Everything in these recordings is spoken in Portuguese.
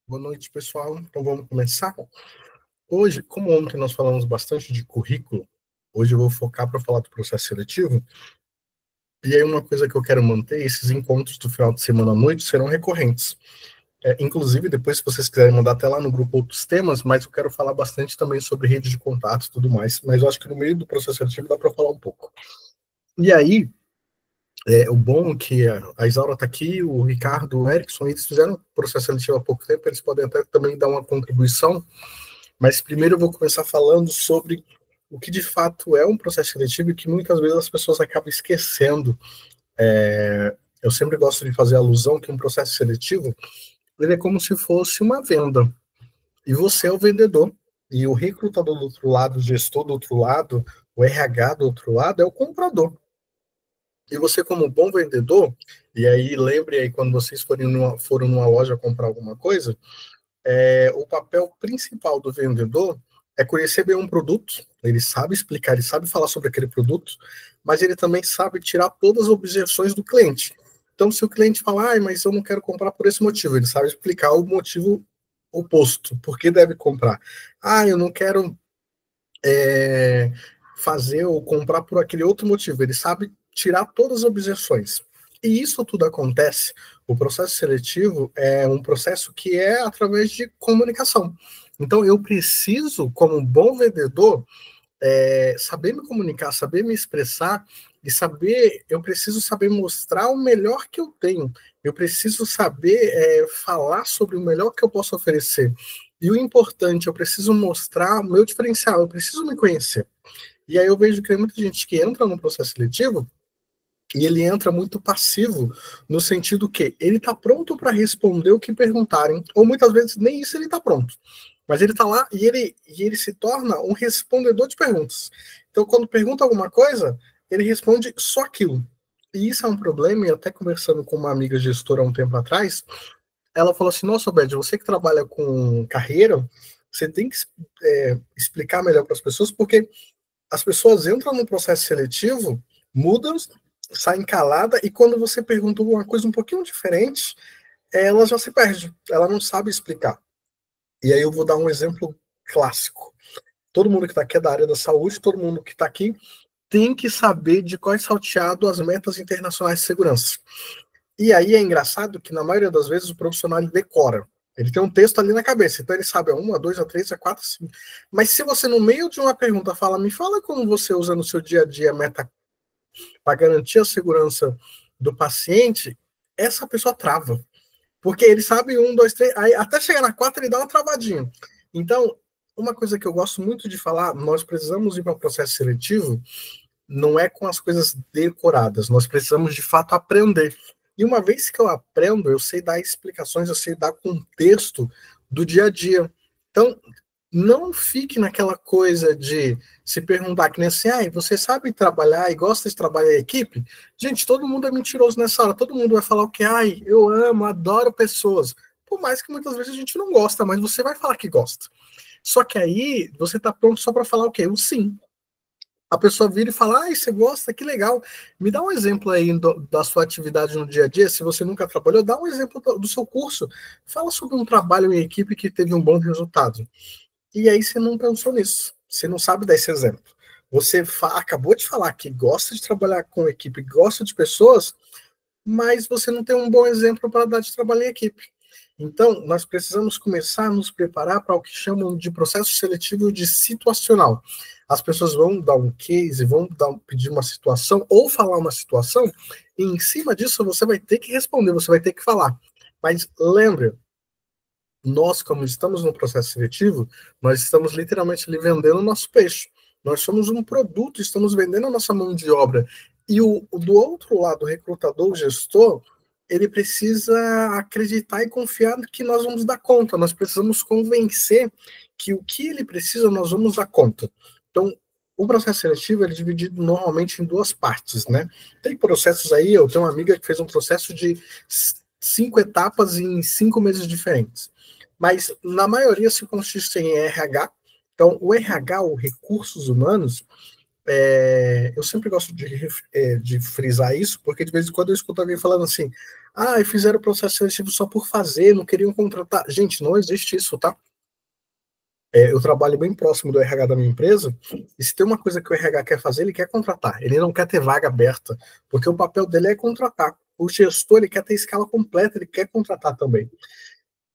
Boa noite, pessoal. Então vamos começar. Hoje, como ontem nós falamos bastante de currículo, hoje eu vou focar para falar do processo seletivo. E aí uma coisa que eu quero manter, esses encontros do final de semana à noite serão recorrentes. Inclusive, depois, se vocês quiserem mandar até lá no grupo outros temas, mas eu quero falar bastante também sobre rede de contatos e tudo mais. Mas eu acho que no meio do processo seletivo dá para falar um pouco. E aí, o bom é que a Isaura está aqui, o Ricardo, o Erickson, eles fizeram processo seletivo há pouco tempo, eles podem até também dar uma contribuição. Mas primeiro eu vou começar falando sobre o que de fato é um processo seletivo e que muitas vezes as pessoas acabam esquecendo. Eu sempre gosto de fazer alusão que um processo seletivo ele é como se fosse uma venda. E você é o vendedor. E o recrutador do outro lado, o gestor do outro lado, o RH do outro lado é o comprador. E você, como bom vendedor, e aí lembre aí quando vocês foram numa loja comprar alguma coisa, o papel principal do vendedor é conhecer bem um produto, ele sabe explicar, ele sabe falar sobre aquele produto, mas ele também sabe tirar todas as objeções do cliente. Então, se o cliente falar, mas eu não quero comprar por esse motivo, ele sabe explicar o motivo oposto, por que deve comprar. Eu não quero fazer ou comprar por aquele outro motivo, ele sabe tirar todas as objeções. E isso tudo acontece. O processo seletivo é um processo que é através de comunicação. Então, eu preciso, como um bom vendedor, saber me comunicar, saber me expressar e eu preciso saber mostrar o melhor que eu tenho. Eu preciso saber falar sobre o melhor que eu posso oferecer. E o importante, eu preciso mostrar o meu diferencial, eu preciso me conhecer. E aí eu vejo que tem muita gente que entra no processo seletivo e ele entra muito passivo, no sentido que ele está pronto para responder o que perguntarem, ou muitas vezes nem isso ele está pronto. Mas ele está lá e ele se torna um respondedor de perguntas. Então, quando pergunta alguma coisa, ele responde só aquilo. E isso é um problema, e até conversando com uma amiga gestora há um tempo atrás, ela falou assim: Nossa, Bed, você que trabalha com carreira, você tem que explicar melhor para as pessoas, porque as pessoas entram no processo seletivo, mudam, saem calada, e quando você pergunta uma coisa um pouquinho diferente, ela já se perde, ela não sabe explicar. E aí eu vou dar um exemplo clássico. Todo mundo que está aqui é da área da saúde, todo mundo que está aqui tem que saber de qual é salteado as metas internacionais de segurança. E aí é engraçado que, na maioria das vezes, o profissional ele decora. Ele tem um texto ali na cabeça, então ele sabe a 1, a 2, a 3, a 4, a 5. Mas se você, no meio de uma pergunta, fala, me fala como você usa no seu dia a dia a meta para garantir a segurança do paciente, essa pessoa trava. Porque ele sabe 1, 2, 3, aí até chegar na 4 ele dá uma travadinha. Então, uma coisa que eu gosto muito de falar, nós precisamos ir para o processo seletivo, não é com as coisas decoradas, nós precisamos de fato aprender. E uma vez que eu aprendo, eu sei dar explicações, eu sei dar contexto do dia a dia. Então, não fique naquela coisa de se perguntar que nem assim, você sabe trabalhar e gosta de trabalhar em equipe? Gente, todo mundo é mentiroso nessa hora, todo mundo vai falar o que, eu amo, adoro pessoas. Por mais que muitas vezes a gente não gosta, mas você vai falar que gosta. Só que aí você está pronto só para falar o quê? O sim. A pessoa vira e fala, você gosta, que legal. Me dá um exemplo aí da sua atividade no dia a dia, se você nunca trabalhou, dá um exemplo do seu curso. Fala sobre um trabalho em equipe que teve um bom resultado. E aí você não pensou nisso, você não sabe dar esse exemplo. Você acabou de falar que gosta de trabalhar com equipe, gosta de pessoas, mas você não tem um bom exemplo para dar de trabalho em equipe. Então, nós precisamos começar a nos preparar para o que chamam de processo seletivo de situacional. As pessoas vão dar um case, pedir uma situação ou falar uma situação, e em cima disso você vai ter que responder, você vai ter que falar. Mas lembre, nós, como estamos no processo seletivo, nós estamos literalmente ali vendendo o nosso peixe. Nós somos um produto, estamos vendendo a nossa mão de obra. E do outro lado, o recrutador, o gestor, ele precisa acreditar e confiar que nós vamos dar conta. Nós precisamos convencer que o que ele precisa, nós vamos dar conta. Então, o processo seletivo é dividido normalmente em duas partes, né? Tem processos aí, eu tenho uma amiga que fez um processo de 5 etapas em 5 meses diferentes. Mas, na maioria, se consiste em RH. Então, o RH, o Recursos Humanos, eu sempre gosto de frisar isso, porque de vez em quando eu escuto alguém falando assim, fizeram o processo seletivo só por fazer, não queriam contratar. Gente, não existe isso, tá? Eu trabalho bem próximo do RH da minha empresa, e se tem uma coisa que o RH quer fazer, ele quer contratar. Ele não quer ter vaga aberta, porque o papel dele é contratar. O gestor, ele quer ter escala completa, ele quer contratar também.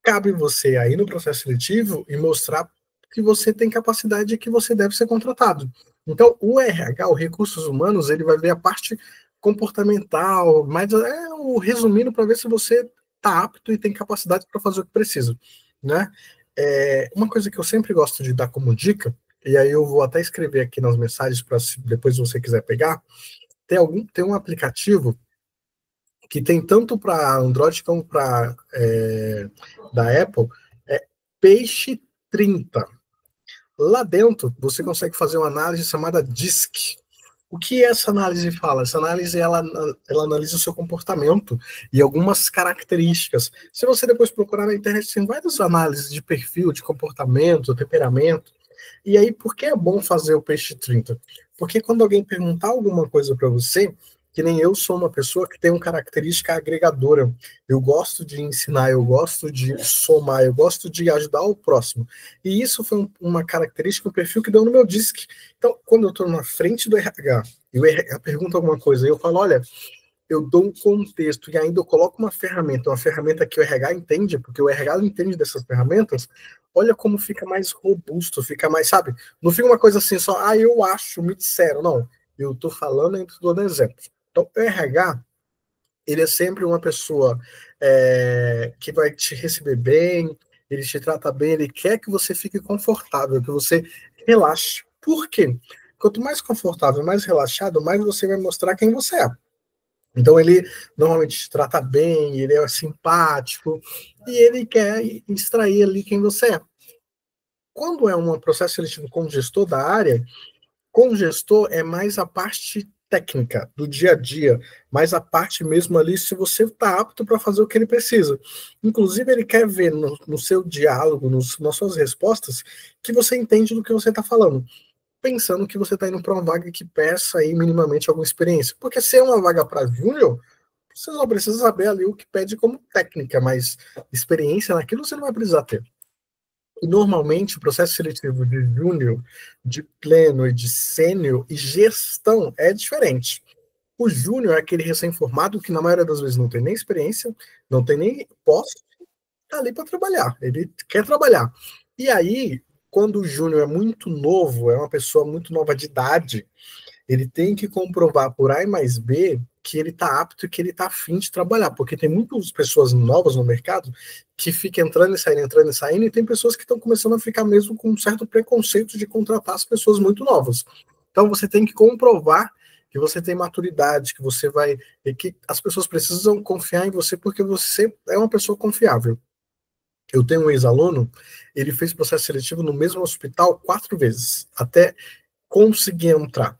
Cabe você aí no processo seletivo e mostrar que você tem capacidade e que você deve ser contratado. Então, o RH, o Recursos Humanos, ele vai ver a parte comportamental, mas o resumindo para ver se você está apto e tem capacidade para fazer o que precisa, né? Uma coisa que eu sempre gosto de dar como dica, e aí eu vou até escrever aqui nas mensagens para depois se você quiser pegar, tem um aplicativo que tem tanto para Android como para da Apple, é Peixe 30. Lá dentro, você consegue fazer uma análise chamada DISC. O que essa análise fala? Essa análise ela analisa o seu comportamento e algumas características. Se você depois procurar na internet, tem várias análises de perfil, de comportamento, temperamento. E aí, por que é bom fazer o Peixe 30? Porque quando alguém perguntar alguma coisa para você, que nem eu sou uma pessoa que tem uma característica agregadora. Eu gosto de ensinar, eu gosto de somar, eu gosto de ajudar o próximo. E isso foi uma característica, um perfil que deu no meu DISC. Então, quando eu estou na frente do RH e o RH pergunta alguma coisa, eu falo, olha, eu dou um contexto e ainda eu coloco uma ferramenta que o RH entende, porque o RH entende dessas ferramentas, olha como fica mais robusto, fica mais, sabe? Não fica uma coisa assim só, eu acho, me disseram, não. Eu estou falando e estou dando exemplo. Então, o RH, ele é sempre uma pessoa que vai te receber bem, ele te trata bem, ele quer que você fique confortável, que você relaxe. Por quê? Quanto mais confortável, mais relaxado, mais você vai mostrar quem você é. Então, ele normalmente te trata bem, ele é simpático, e ele quer extrair ali quem você é. Quando é um processo seletivo com o gestor da área, com o gestor é mais a parte técnica do dia a dia, mais a parte mesmo ali se você está apto para fazer o que ele precisa. Inclusive, ele quer ver no seu diálogo, nas suas respostas, que você entende do que você está falando, pensando que você está indo para uma vaga que peça aí minimamente alguma experiência. Porque se é uma vaga para júnior, você só precisa saber ali o que pede como técnica, mas experiência naquilo você não vai precisar ter. E normalmente o processo seletivo de júnior, de pleno e de sênior e gestão é diferente. O júnior é aquele recém-formado que na maioria das vezes não tem nem experiência, não tem nem posse, tá ali para trabalhar, ele quer trabalhar. E aí, quando o júnior é muito novo, é uma pessoa muito nova de idade, ele tem que comprovar por A mais B que ele está apto e que ele está afim de trabalhar, porque tem muitas pessoas novas no mercado que ficam entrando e saindo, e tem pessoas que estão começando a ficar mesmo com um certo preconceito de contratar as pessoas muito novas. Então você tem que comprovar que você tem maturidade, que você vai, e que as pessoas precisam confiar em você porque você é uma pessoa confiável. Eu tenho um ex-aluno, ele fez processo seletivo no mesmo hospital 4 vezes, até conseguir entrar.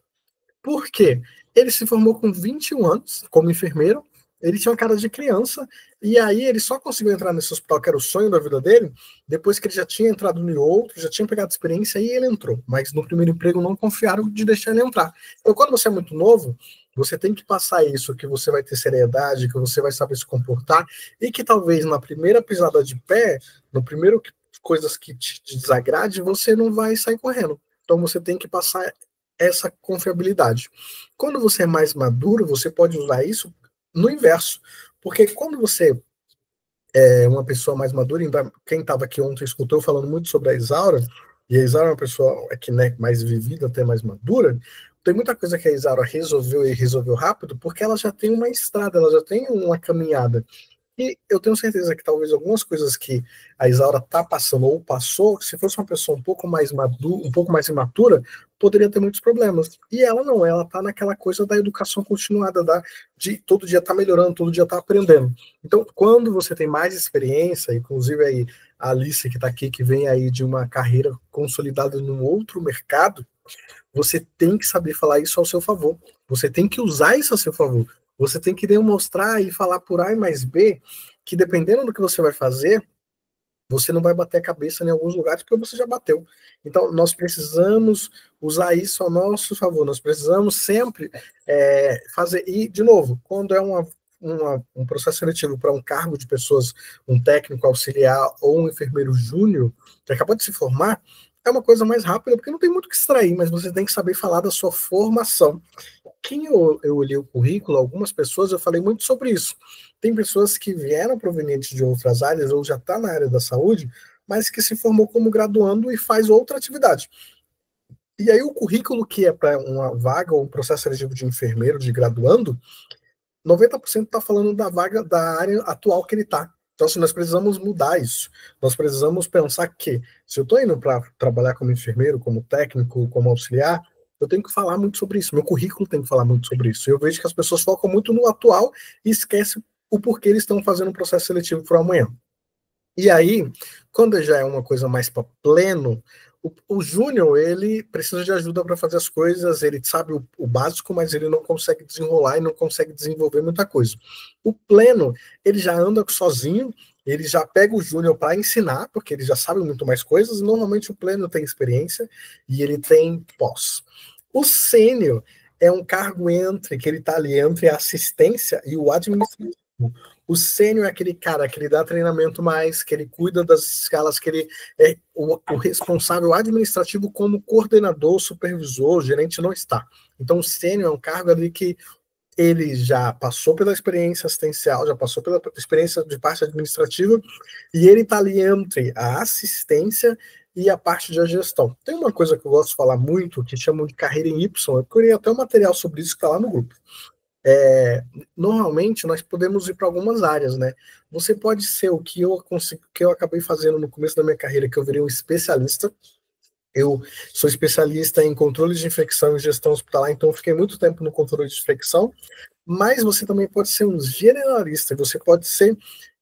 Por quê? Ele se formou com 21 anos como enfermeiro, ele tinha uma cara de criança, e aí ele só conseguiu entrar nesse hospital, que era o sonho da vida dele, depois que ele já tinha entrado no outro, já tinha pegado experiência, e ele entrou. Mas no primeiro emprego não confiaram de deixar ele entrar. Então, quando você é muito novo, você tem que passar isso, que você vai ter seriedade, que você vai saber se comportar, e que talvez na primeira pisada de pé, no primeiro coisas que te desagrade, você não vai sair correndo. Então você tem que passar essa confiabilidade. Quando você é mais maduro, você pode usar isso no inverso. Porque quando você é uma pessoa mais madura, quem estava aqui ontem escutou falando muito sobre a Isaura, e a Isaura é uma pessoa né, mais vivida, até mais madura, tem muita coisa que a Isaura resolveu e resolveu rápido, porque ela já tem uma estrada, ela já tem uma caminhada. E eu tenho certeza que talvez algumas coisas que a Isaura está passando ou passou, se fosse uma pessoa um pouco mais madura, um pouco mais imatura, poderia ter muitos problemas. E ela não, ela está naquela coisa da educação continuada, de todo dia tá melhorando, todo dia tá aprendendo. Então, quando você tem mais experiência, inclusive aí a Alice que está aqui, que vem aí de uma carreira consolidada num outro mercado, você tem que saber falar isso ao seu favor. Você tem que usar isso a seu favor. Você tem que demonstrar e falar por A e mais B que dependendo do que você vai fazer, você não vai bater a cabeça em alguns lugares porque você já bateu. Então, nós precisamos usar isso ao nosso favor, nós precisamos sempre fazer. E, de novo, quando é um processo seletivo para um cargo de pessoas, um técnico auxiliar ou um enfermeiro júnior, que acabou de se formar, é uma coisa mais rápida, porque não tem muito o que extrair, mas você tem que saber falar da sua formação. Quem eu olhei o currículo, algumas pessoas, eu falei muito sobre isso. Tem pessoas que vieram provenientes de outras áreas, ou já está na área da saúde, mas que se formou como graduando e faz outra atividade. E aí o currículo que é para uma vaga ou um processo seletivo de enfermeiro, de graduando, 90% está falando da vaga da área atual que ele está. Então, assim, nós precisamos mudar isso. Nós precisamos pensar que, se eu estou indo para trabalhar como enfermeiro, como técnico, como auxiliar, eu tenho que falar muito sobre isso. Meu currículo tem que falar muito sobre isso. Eu vejo que as pessoas focam muito no atual e esquecem o porquê eles estão fazendo um processo seletivo para amanhã. E aí, quando já é uma coisa mais para pleno, o júnior, ele precisa de ajuda para fazer as coisas, ele sabe o básico, mas ele não consegue desenrolar e não consegue desenvolver muita coisa. O pleno, ele já anda sozinho, ele já pega o júnior para ensinar, porque ele já sabe muito mais coisas, e normalmente o pleno tem experiência e ele tem pós. O sênior é um cargo que ele está ali entre a assistência e o administrativo. O sênior é aquele cara que ele dá treinamento mais, que ele cuida das escalas, que ele é o responsável administrativo como coordenador, supervisor, gerente não está. Então o sênior é um cargo ali que ele já passou pela experiência assistencial, já passou pela experiência de parte administrativa, e ele está ali entre a assistência e a parte de gestão. Tem uma coisa que eu gosto de falar muito, que chamam de carreira em Y, eu criei até um material sobre isso que está lá no grupo. Normalmente nós podemos ir para algumas áreas, né? Você pode ser o que eu acabei fazendo no começo da minha carreira, que eu virei um especialista. Eu sou especialista em controle de infecção e gestão hospitalar, então eu fiquei muito tempo no controle de infecção, mas você também pode ser um generalista, você pode ser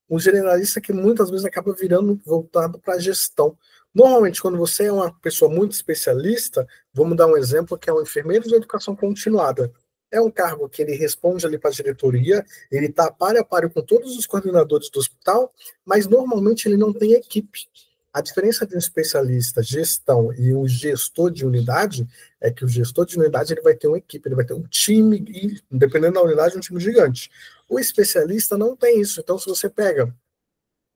um generalista que muitas vezes acaba virando voltado para a gestão. Normalmente, quando você é uma pessoa muito especialista, vamos dar um exemplo que é um enfermeiro de educação continuada. É um cargo que ele responde ali para a diretoria, ele está páreo a páreo com todos os coordenadores do hospital, mas normalmente ele não tem equipe. A diferença de um especialista, gestão, e um gestor de unidade é que o gestor de unidade ele vai ter uma equipe, ele vai ter um time, e, dependendo da unidade, um time gigante. O especialista não tem isso. Então, se você pega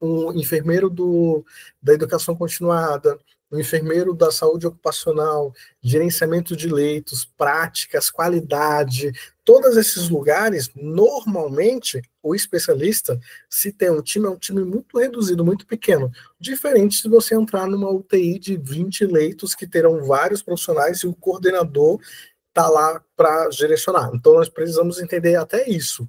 um enfermeiro da educação continuada, um enfermeiro da saúde ocupacional, gerenciamento de leitos, práticas, qualidade, todos esses lugares, normalmente, o especialista, se tem um time, é um time muito reduzido, muito pequeno. Diferente se você entrar numa UTI de 20 leitos, que terão vários profissionais e o coordenador está lá para direcionar. Então, nós precisamos entender até isso.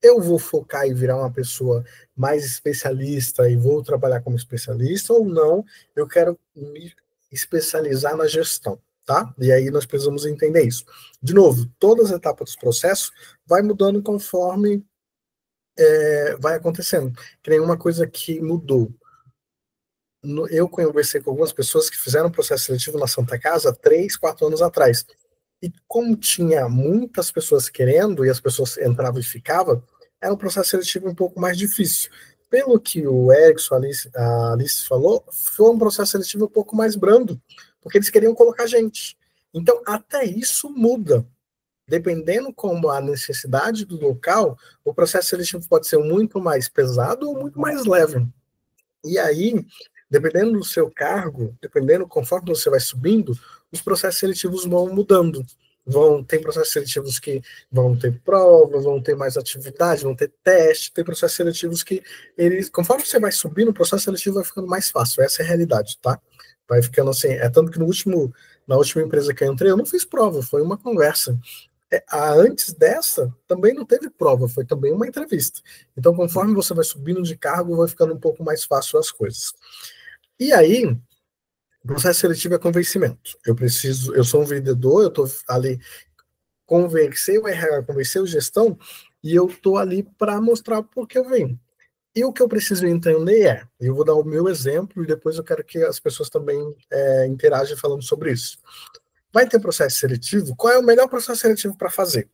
Eu vou focar em virar uma pessoa mais especialista e vou trabalhar como especialista ou não, eu quero me especializar na gestão, tá? E aí nós precisamos entender isso. De novo, todas as etapas do processo vai mudando conforme vai acontecendo. Que nem uma coisa que mudou. Eu conversei com algumas pessoas que fizeram processo seletivo na Santa Casa 3, 4 anos atrás. E como tinha muitas pessoas querendo e as pessoas entravam e ficavam, era um processo seletivo um pouco mais difícil. Pelo que o Erickson, a Alice falou, foi um processo seletivo um pouco mais brando, porque eles queriam colocar gente. Então, até isso muda. Dependendo como a necessidade do local, o processo seletivo pode ser muito mais pesado ou muito mais leve. E aí, dependendo do seu cargo, dependendo conforme você vai subindo, os processos seletivos vão mudando. Tem processos seletivos que vão ter prova, vão ter mais atividade, vão ter teste, tem processos seletivos que eles, conforme você vai subindo, o processo seletivo vai ficando mais fácil. Essa é a realidade, tá? Vai ficando assim, tanto que na última empresa que eu entrei, eu não fiz prova, foi uma conversa. Antes dessa, também não teve prova, foi também uma entrevista. Então, conforme você vai subindo de cargo, vai ficando um pouco mais fácil as coisas. E aí, o processo seletivo é convencimento. Eu sou um vendedor, eu estou ali, convencer o RH, convencer o gestão, e eu estou ali para mostrar por que eu venho. E o que eu preciso entender eu vou dar o meu exemplo, e depois eu quero que as pessoas também interajam falando sobre isso. Vai ter processo seletivo? Qual é o melhor processo seletivo para fazer?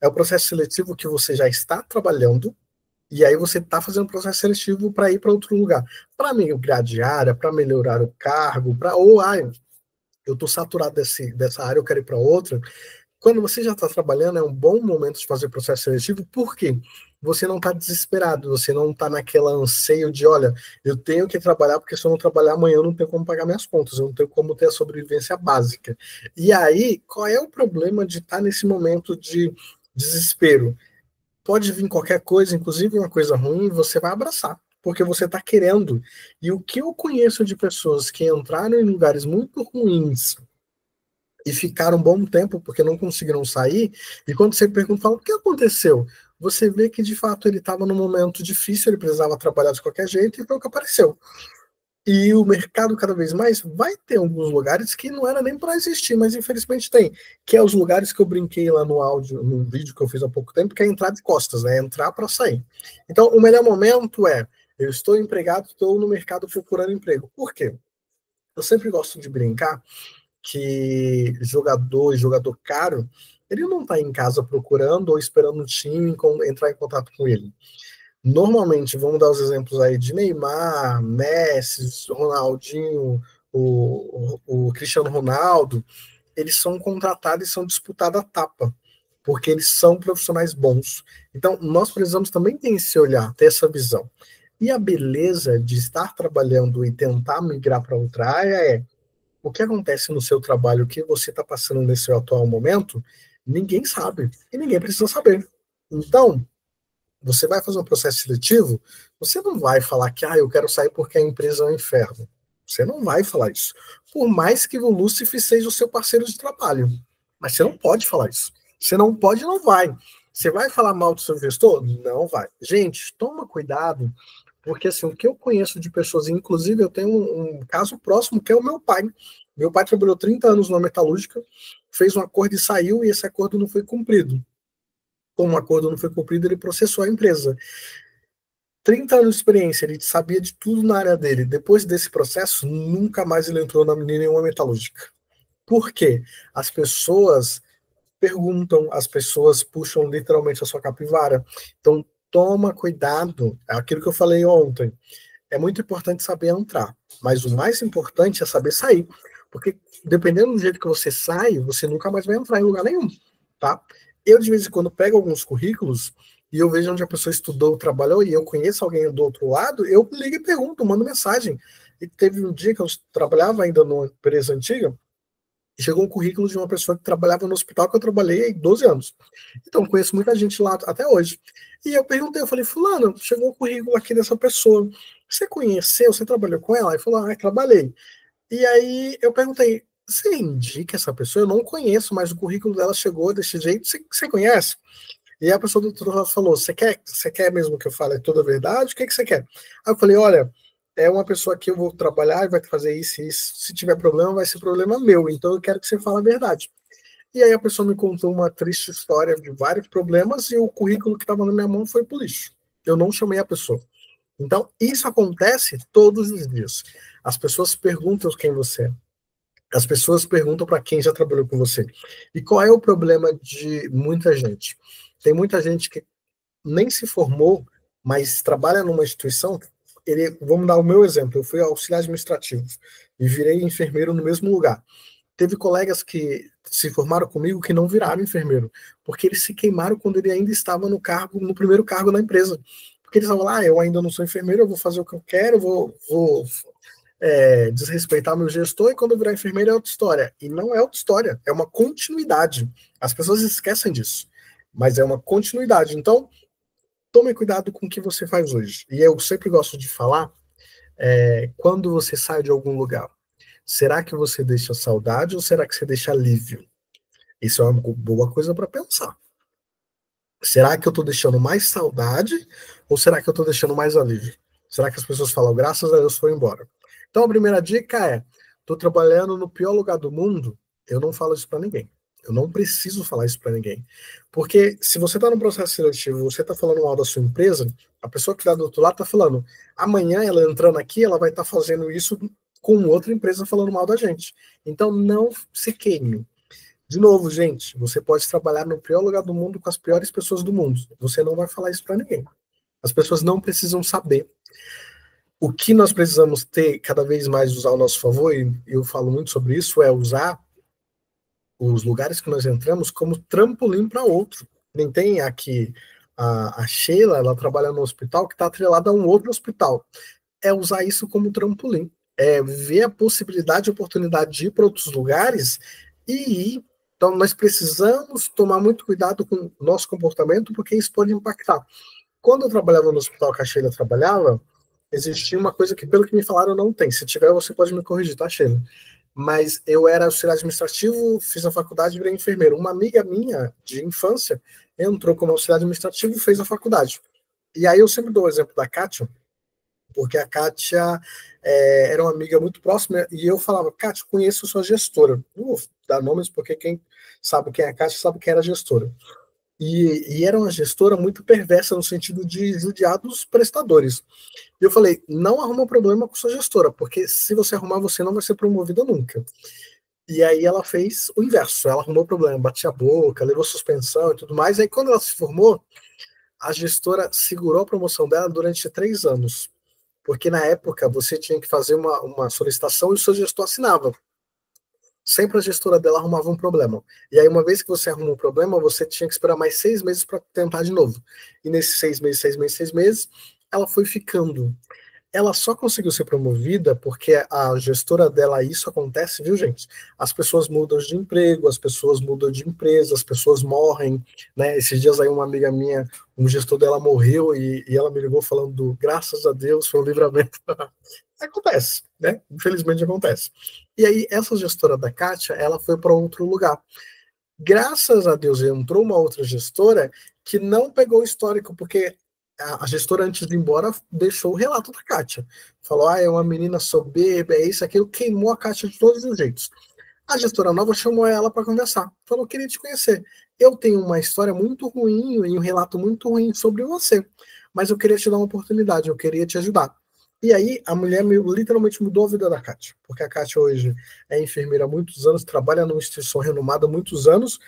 É o processo seletivo que você já está trabalhando, E aí você está fazendo processo seletivo para ir para outro lugar. Para migrar de área, para melhorar o cargo, eu estou saturado dessa área, eu quero ir para outra. Quando você já está trabalhando, é um bom momento de fazer processo seletivo, porque você não está desesperado, você não está naquela anseio de, olha, eu tenho que trabalhar, porque se eu não trabalhar amanhã eu não tenho como pagar minhas contas, eu não tenho como ter a sobrevivência básica. E aí, qual é o problema de estar nesse momento de desespero? Pode vir qualquer coisa, inclusive uma coisa ruim, você vai abraçar, porque você está querendo. E o que eu conheço de pessoas que entraram em lugares muito ruins e ficaram um bom tempo porque não conseguiram sair, e quando você pergunta, fala, o que aconteceu? Você vê que de fato ele estava num momento difícil, ele precisava trabalhar de qualquer jeito e foi o que apareceu. E o mercado cada vez mais vai ter alguns lugares que não era nem para existir, mas infelizmente tem, que é os lugares que eu brinquei lá no áudio, no vídeo que eu fiz há pouco tempo, que é entrar de costas, né? Entrar para sair. Então, o melhor momento é, eu estou empregado, estou no mercado procurando emprego. Por quê? Eu sempre gosto de brincar que jogador caro, ele não está em casa procurando ou esperando o time entrar em contato com ele. Normalmente, vamos dar os exemplos aí de Neymar, Messi, Ronaldinho, o Cristiano Ronaldo, eles são contratados e são disputados a tapa, porque eles são profissionais bons. Então, nós precisamos também ter esse olhar, ter essa visão. E a beleza de estar trabalhando e tentar migrar para outra área é o que acontece no seu trabalho, o que você está passando nesse seu atual momento, ninguém sabe e ninguém precisa saber. Então, você vai fazer um processo seletivo, você não vai falar que eu quero sair porque a empresa é um inferno. Você não vai falar isso. Por mais que o Lúcifer seja o seu parceiro de trabalho. Mas você não pode falar isso. Você não pode, não vai. Você vai falar mal do seu gestor? Não vai. Gente, toma cuidado, porque assim, o que eu conheço de pessoas, inclusive eu tenho um caso próximo que é o meu pai. Meu pai trabalhou 30 anos numa metalúrgica, fez um acordo e saiu, e esse acordo não foi cumprido. Como o acordo não foi cumprido, ele processou a empresa. 30 anos de experiência, ele sabia de tudo na área dele. Depois desse processo, nunca mais ele entrou na nenhuma metalúrgica. Por quê? As pessoas perguntam, as pessoas puxam literalmente a sua capivara. Então, toma cuidado. É aquilo que eu falei ontem. É muito importante saber entrar, mas o mais importante é saber sair. Porque dependendo do jeito que você sai, você nunca mais vai entrar em lugar nenhum, tá? Eu, de vez em quando, pego alguns currículos e eu vejo onde a pessoa estudou, trabalhou, e eu conheço alguém do outro lado, eu ligo e pergunto, mando mensagem. E teve um dia que eu trabalhava ainda numa empresa antiga, e chegou um currículo de uma pessoa que trabalhava no hospital que eu trabalhei há 12 anos. Então, conheço muita gente lá até hoje. E eu perguntei, eu falei, fulano, chegou um currículo aqui dessa pessoa. Você conheceu, você trabalhou com ela? Ele falou, trabalhei. E aí eu perguntei, você indica essa pessoa? Eu não conheço, mas o currículo dela chegou desse jeito, você conhece? E a pessoa do outro lado falou, você quer mesmo que eu fale toda a verdade? O que você quer? Aí eu falei, olha, é uma pessoa que eu vou trabalhar e vai fazer isso e isso. Se tiver problema, vai ser problema meu. Então eu quero que você fale a verdade. E aí a pessoa me contou uma triste história de vários problemas e o currículo que estava na minha mão foi pro lixo. Eu não chamei a pessoa. Então, isso acontece todos os dias. As pessoas perguntam quem você é. As pessoas perguntam para quem já trabalhou com você. E qual é o problema de muita gente? Tem muita gente que nem se formou, mas trabalha numa instituição. Vamos dar o meu exemplo. Eu fui auxiliar administrativo e virei enfermeiro no mesmo lugar. Teve colegas que se formaram comigo que não viraram enfermeiro, porque eles se queimaram quando ele ainda estava no primeiro cargo na empresa. Porque eles falavam, eu ainda não sou enfermeiro, eu vou fazer o que eu quero, vou desrespeitar meu gestor, e quando eu virar enfermeiro é outra história. E não é outra história, é uma continuidade. As pessoas esquecem disso, mas é uma continuidade. Então, tome cuidado com o que você faz hoje. E eu sempre gosto de falar, quando você sai de algum lugar, será que você deixa saudade ou será que você deixa alívio? Isso é uma boa coisa para pensar. Será que eu estou deixando mais saudade ou será que eu estou deixando mais alívio? Será que as pessoas falam, graças a Deus foi embora? Então a primeira dica é, estou trabalhando no pior lugar do mundo, eu não falo isso para ninguém. Eu não preciso falar isso para ninguém. Porque se você está no processo seletivo, você está falando mal da sua empresa, a pessoa que está do outro lado está falando, amanhã ela entrando aqui, ela vai estar fazendo isso com outra empresa falando mal da gente. Então não se queime. De novo, gente, você pode trabalhar no pior lugar do mundo com as piores pessoas do mundo. Você não vai falar isso para ninguém. As pessoas não precisam saber. O que nós precisamos ter, cada vez mais usar ao nosso favor, e eu falo muito sobre isso, é usar os lugares que nós entramos como trampolim para outro. Nem tem aqui a Sheila, ela trabalha no hospital que está atrelada a um outro hospital. É usar isso como trampolim. É ver a possibilidade, a oportunidade de ir para outros lugares e ir. Então, nós precisamos tomar muito cuidado com o nosso comportamento, porque isso pode impactar. Quando eu trabalhava no hospital que a Sheila trabalhava, existia uma coisa que, pelo que me falaram, não tem. Se tiver, você pode me corrigir, tá, Sheila? Mas eu era auxiliar administrativo, fiz a faculdade e virei enfermeiro. Uma amiga minha de infância entrou como auxiliar administrativo e fez a faculdade. E aí eu sempre dou o exemplo da Kátia, porque a Kátia era uma amiga muito próxima, e eu falava, Kátia, conheço sua gestora. Não vou dar nomes, porque quem sabe quem é a Kátia sabe quem era a gestora. E era uma gestora muito perversa no sentido de judiar dos prestadores. E eu falei, não arruma problema com sua gestora, porque se você arrumar, você não vai ser promovida nunca. E aí ela fez o inverso, ela arrumou problema, batia a boca, levou suspensão e tudo mais. E aí quando ela se formou, a gestora segurou a promoção dela durante 3 anos. Porque na época você tinha que fazer uma solicitação e o seu gestor assinava. Sempre a gestora dela arrumava um problema. E aí, uma vez que você arrumou um problema, você tinha que esperar mais 6 meses para tentar de novo. E nesses 6 meses, ela foi ficando. Ela só conseguiu ser promovida porque a gestora dela, isso acontece, viu, gente? As pessoas mudam de emprego, as pessoas mudam de empresa, as pessoas morrem, né? Esses dias aí uma amiga minha, um gestor dela morreu e ela me ligou falando, graças a Deus, foi um livramento. Acontece, né? Infelizmente acontece. E aí, essa gestora da Kátia, ela foi para outro lugar. Graças a Deus entrou uma outra gestora que não pegou o histórico, porque a gestora, antes de ir embora, deixou o relato da Kátia. Falou, é uma menina soberba, é isso, aquilo, queimou a Kátia de todos os jeitos. A gestora nova chamou ela para conversar. Falou, queria te conhecer. Eu tenho uma história muito ruim e um relato muito ruim sobre você, mas eu queria te dar uma oportunidade, eu queria te ajudar. E aí, a mulher literalmente mudou a vida da Kátia, porque a Kátia hoje é enfermeira há muitos anos, trabalha numa instituição renomada há muitos anos,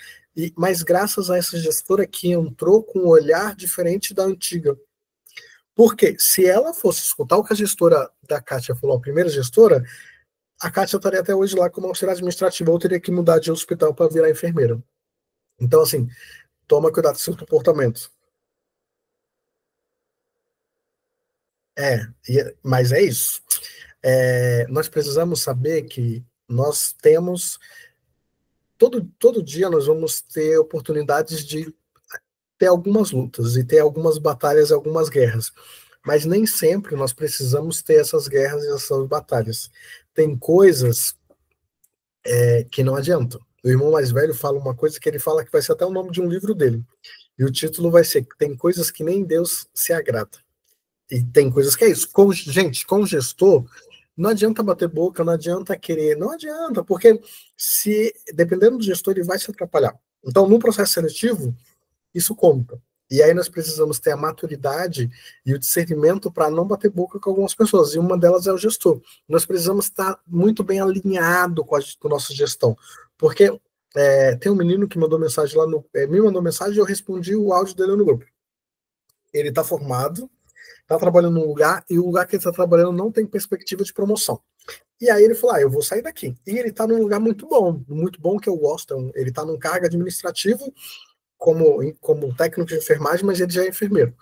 mas graças a essa gestora que entrou com um olhar diferente da antiga. Porque se ela fosse escutar o que a gestora da Kátia falou, a primeira gestora, a Kátia estaria até hoje lá como auxiliar administrativa ou teria que mudar de hospital para virar enfermeira. Então, assim, toma cuidado com seu comportamento. Mas é isso. Nós precisamos saber que nós temos todo dia nós vamos ter oportunidades de ter algumas lutas e ter algumas batalhas e algumas guerras. Mas nem sempre nós precisamos ter essas guerras e essas batalhas. Tem coisas que não adiantam. O irmão mais velho fala uma coisa que ele fala que vai ser até o nome de um livro dele. E o título vai ser Tem coisas que nem Deus se agrada. E tem coisas que é isso. Gente, com gestor, não adianta bater boca, não adianta querer, não adianta, porque se dependendo do gestor, ele vai se atrapalhar. Então, no processo seletivo, isso conta. E aí nós precisamos ter a maturidade e o discernimento para não bater boca com algumas pessoas. E uma delas é o gestor. Nós precisamos estar muito bem alinhado com a nossa gestão. Porque tem um menino que mandou mensagem lá me mandou mensagem e eu respondi o áudio dele no grupo. Ele está formado, está trabalhando num lugar e o lugar que ele está trabalhando não tem perspectiva de promoção. E aí ele falou, eu vou sair daqui. E ele está num lugar muito bom que eu gosto. Ele está num cargo administrativo como técnico de enfermagem, mas ele já é enfermeiro.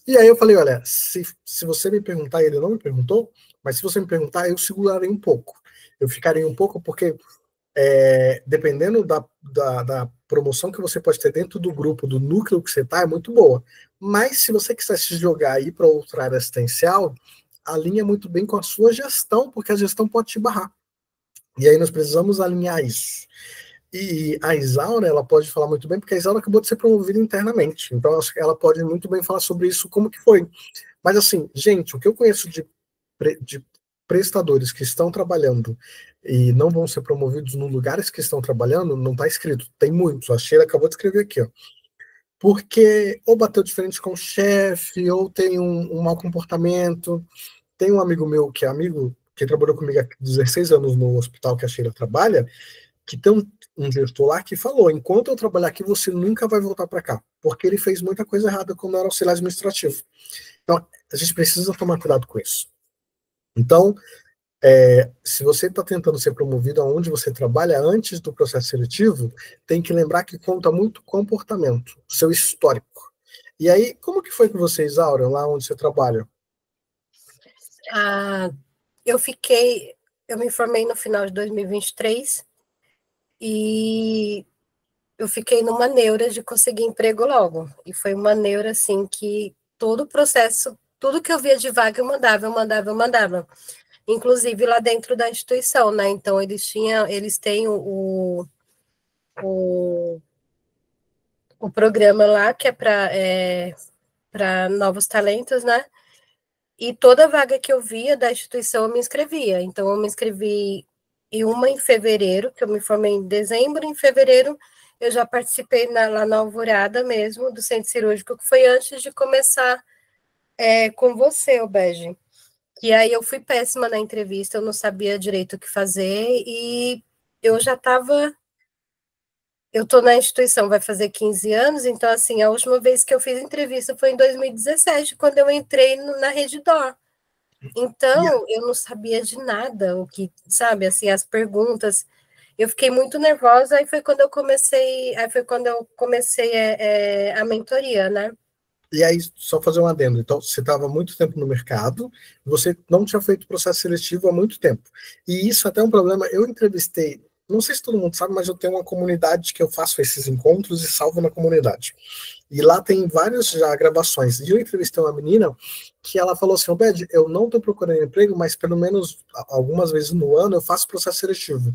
E aí eu falei, olha, se você me perguntar, ele não me perguntou, mas se você me perguntar, eu segurarei um pouco. Eu ficarei um pouco porque dependendo da promoção que você pode ter dentro do grupo, do núcleo que você está, é muito boa. Mas se você quiser se jogar aí para outra área assistencial, alinha muito bem com a sua gestão, porque a gestão pode te barrar. E aí nós precisamos alinhar isso. E a Isaura, ela pode falar muito bem, porque a Isaura acabou de ser promovida internamente. Então, ela pode muito bem falar sobre isso, como que foi. Mas, assim, gente, o que eu conheço de prestadores que estão trabalhando e não vão ser promovidos nos lugares que estão trabalhando, não está escrito. Tem muitos. A Sheila acabou de escrever aqui, ó. Porque ou bateu diferente com o chefe, ou tem um mau comportamento. Tem um amigo meu que é amigo, que trabalhou comigo há 16 anos no hospital que a Sheila trabalha, que tem um gestor lá que falou, enquanto eu trabalhar aqui, você nunca vai voltar para cá, porque ele fez muita coisa errada quando era auxiliar administrativo. Então, a gente precisa tomar cuidado com isso. Então, se você está tentando ser promovido aonde você trabalha antes do processo seletivo, tem que lembrar que conta muito comportamento, seu histórico. E aí, como que foi com você, Isaura, lá onde você trabalha? Eu me formei no final de 2023 e eu fiquei numa neura de conseguir emprego logo. E foi uma neura, assim, que todo o processo, tudo que eu via de vaga, eu mandava. Inclusive lá dentro da instituição, né? Então, eles têm o, o programa lá, que para novos talentos, né? E toda vaga que eu via da instituição, eu me inscrevia. Então, eu me inscrevi em fevereiro, que eu me formei em dezembro, em fevereiro eu já participei lá na Alvorada mesmo, do centro cirúrgico, que foi antes de começar com você, Obege. E aí eu fui péssima na entrevista, eu não sabia direito o que fazer, e eu já estava... Eu estou na instituição, vai fazer 15 anos, então, assim, a última vez que eu fiz entrevista foi em 2017, quando eu entrei na Redditor. Então, eu não sabia de nada, o que, sabe, assim, as perguntas. Eu fiquei muito nervosa, aí foi quando eu comecei a mentoria, né? E aí, só fazer um adendo. Então, você estava há muito tempo no mercado, você não tinha feito processo seletivo há muito tempo. E isso até é um problema. Eu entrevistei, não sei se todo mundo sabe, mas eu tenho uma comunidade que eu faço esses encontros e salvo na comunidade. E lá tem várias já gravações. E eu entrevistei uma menina que ela falou assim: Obed, eu não estou procurando emprego, mas pelo menos algumas vezes no ano eu faço processo seletivo.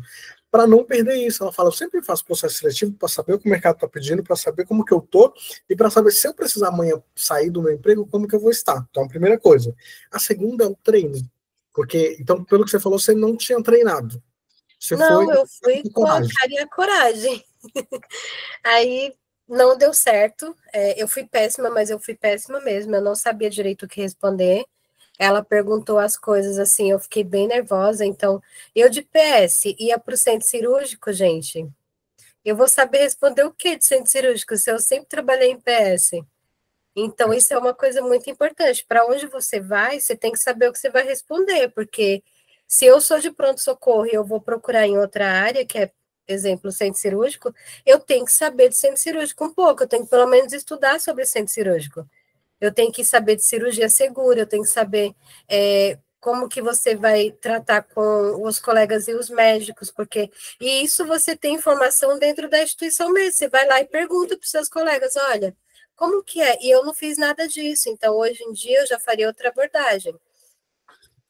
Para não perder isso, ela fala: eu sempre faço processo seletivo para saber o que o mercado está pedindo, para saber como que eu tô e para saber se eu precisar amanhã sair do meu emprego, como que eu vou estar. Então, a primeira coisa. A segunda é o treino. Porque, então, pelo que você falou, você não tinha treinado. Você foi Não, eu fui com com a coragem. cara e a coragem. Aí não deu certo. Eu fui péssima, mas eu fui péssima mesmo. Eu não sabia direito o que responder. Ela perguntou as coisas assim, eu fiquei bem nervosa. Então, eu de PS ia para o centro cirúrgico, gente. Eu vou saber responder o que de centro cirúrgico se eu sempre trabalhei em PS? Então, isso é uma coisa muito importante. Para onde você vai, você tem que saber o que você vai responder, porque se eu sou de pronto-socorro e eu vou procurar em outra área, que é, exemplo, centro cirúrgico, eu tenho que saber de centro cirúrgico um pouco, eu tenho que pelo menos estudar sobre centro cirúrgico. Eu tenho que saber de cirurgia segura, eu tenho que saber como que você vai tratar com os colegas e os médicos, porque... E isso você tem informação dentro da instituição mesmo, você vai lá e pergunta para os seus colegas, olha, como que é? E eu não fiz nada disso, então hoje em dia eu já faria outra abordagem.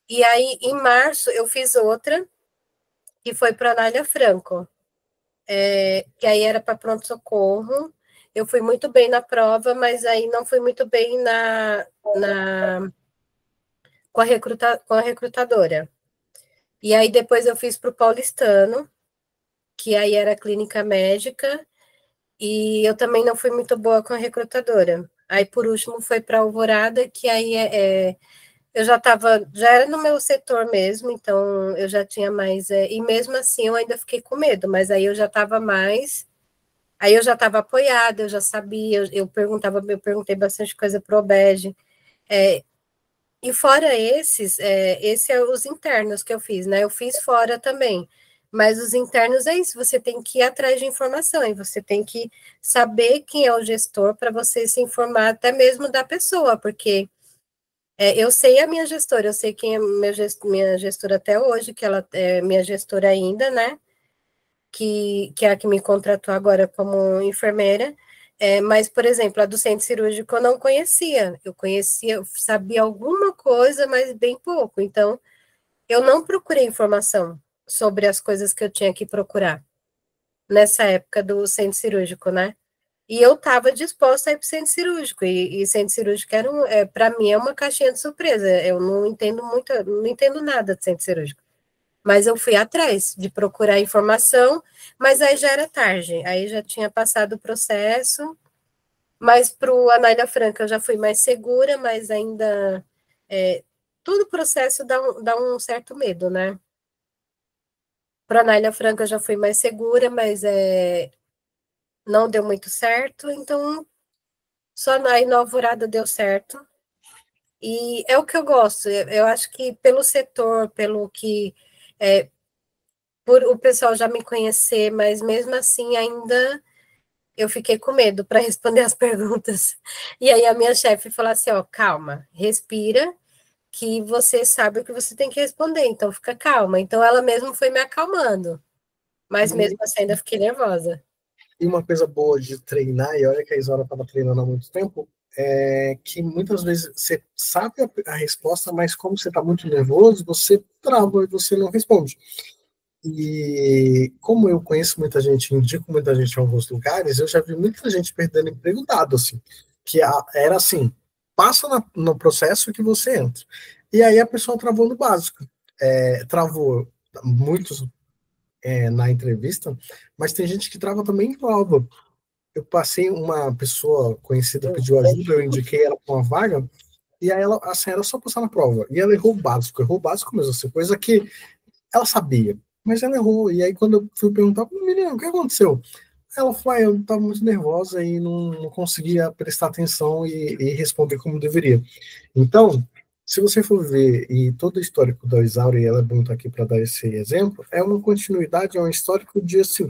E aí, em março, eu fiz outra, que foi para a Anália Franco, que aí era para pronto-socorro. Eu fui muito bem na prova, mas aí não fui muito bem com a recrutadora. E aí depois eu fiz para o Paulistano, que aí era clínica médica, e eu também não fui muito boa com a recrutadora. Aí, por último, foi para a Alvorada, que aí eu já era no meu setor mesmo, então eu já tinha mais, e mesmo assim eu ainda fiquei com medo, mas aí aí eu já estava apoiada, eu já sabia, eu perguntei bastante coisa para o Obege, e fora esse é os internos que eu fiz, né? Eu fiz fora também. Mas os internos é isso, você tem que ir atrás de informação e você tem que saber quem é o gestor para você se informar até mesmo da pessoa, porque eu sei a minha gestora, eu sei quem é minha gestora até hoje, que ela é minha gestora ainda, né? Que é a que me contratou agora como enfermeira. Mas, por exemplo, a do centro cirúrgico eu não conhecia. Eu sabia alguma coisa, mas bem pouco. Então, eu não procurei informação sobre as coisas que eu tinha que procurar nessa época do centro cirúrgico, né? E eu estava disposta a ir para o centro cirúrgico, e centro cirúrgico para mim é uma caixinha de surpresa. Eu não entendo muito, não entendo nada de centro cirúrgico. Mas eu fui atrás de procurar informação, mas aí já era tarde, aí já tinha passado o processo, mas para o Anália Franca eu já fui mais segura, mas ainda todo o processo dá um certo medo, né? Para a Nália Franca eu já fui mais segura, mas não deu muito certo, então só na Alvorada deu certo. E é o que eu gosto. Eu acho que pelo setor, pelo que por o pessoal já me conhecer, mas mesmo assim ainda eu fiquei com medo para responder as perguntas. E aí a minha chefe falou assim: ó, calma, respira, que você sabe o que você tem que responder, então fica calma. Então ela mesmo foi me acalmando, mas mesmo E, assim ainda fiquei nervosa. e uma coisa boa de treinar, e olha que a Isaura estava treinando há muito tempo, é que muitas vezes você sabe a resposta, mas como você está muito nervoso, você trava e você não responde. E como eu conheço muita gente, indico muita gente em alguns lugares, eu já vi muita gente perdendo emprego dado, assim, que era assim, passa no processo que você entra. E aí a pessoa travou no básico. Travou muitos na entrevista, mas tem gente que trava também em prova. Eu passei, uma pessoa conhecida pediu ajuda, eu indiquei ela para uma vaga, e aí ela, assim, era só passar na prova. E ela errou o básico mesmo, assim, coisa que ela sabia, mas ela errou. E aí, quando eu fui perguntar, menina, o que aconteceu? Ela falou, eu estava muito nervosa e não conseguia prestar atenção e responder como deveria. Então, se você for ver, e todo o histórico da Isaura, e ela é bom estar aqui para dar esse exemplo, é uma continuidade, é um histórico de, assim,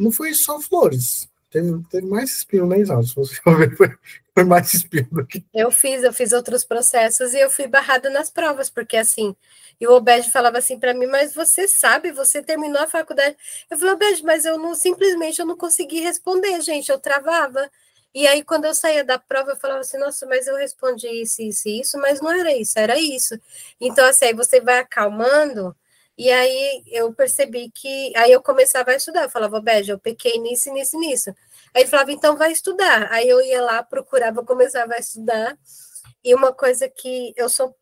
não foi só flores. Teve mais espinho na Isaura, se você for ver, foi mais espinho do que. Eu fiz outros processos e eu fui barrada nas provas, porque assim, e o Obed falava assim para mim, mas você sabe, você terminou a faculdade. Eu falei, Obed, mas eu não, simplesmente eu não consegui responder, gente, eu travava. E aí, quando eu saía da prova, eu falava assim, nossa, mas eu respondi isso, isso e isso, mas não era isso, era isso. Então, assim, aí você vai acalmando, e aí eu percebi que, aí eu começava a estudar, eu falava, Obed, eu pequei nisso, nisso, nisso. Aí ele falava, então vai estudar. Aí eu ia lá, procurava, começava a estudar. E uma coisa que eu sou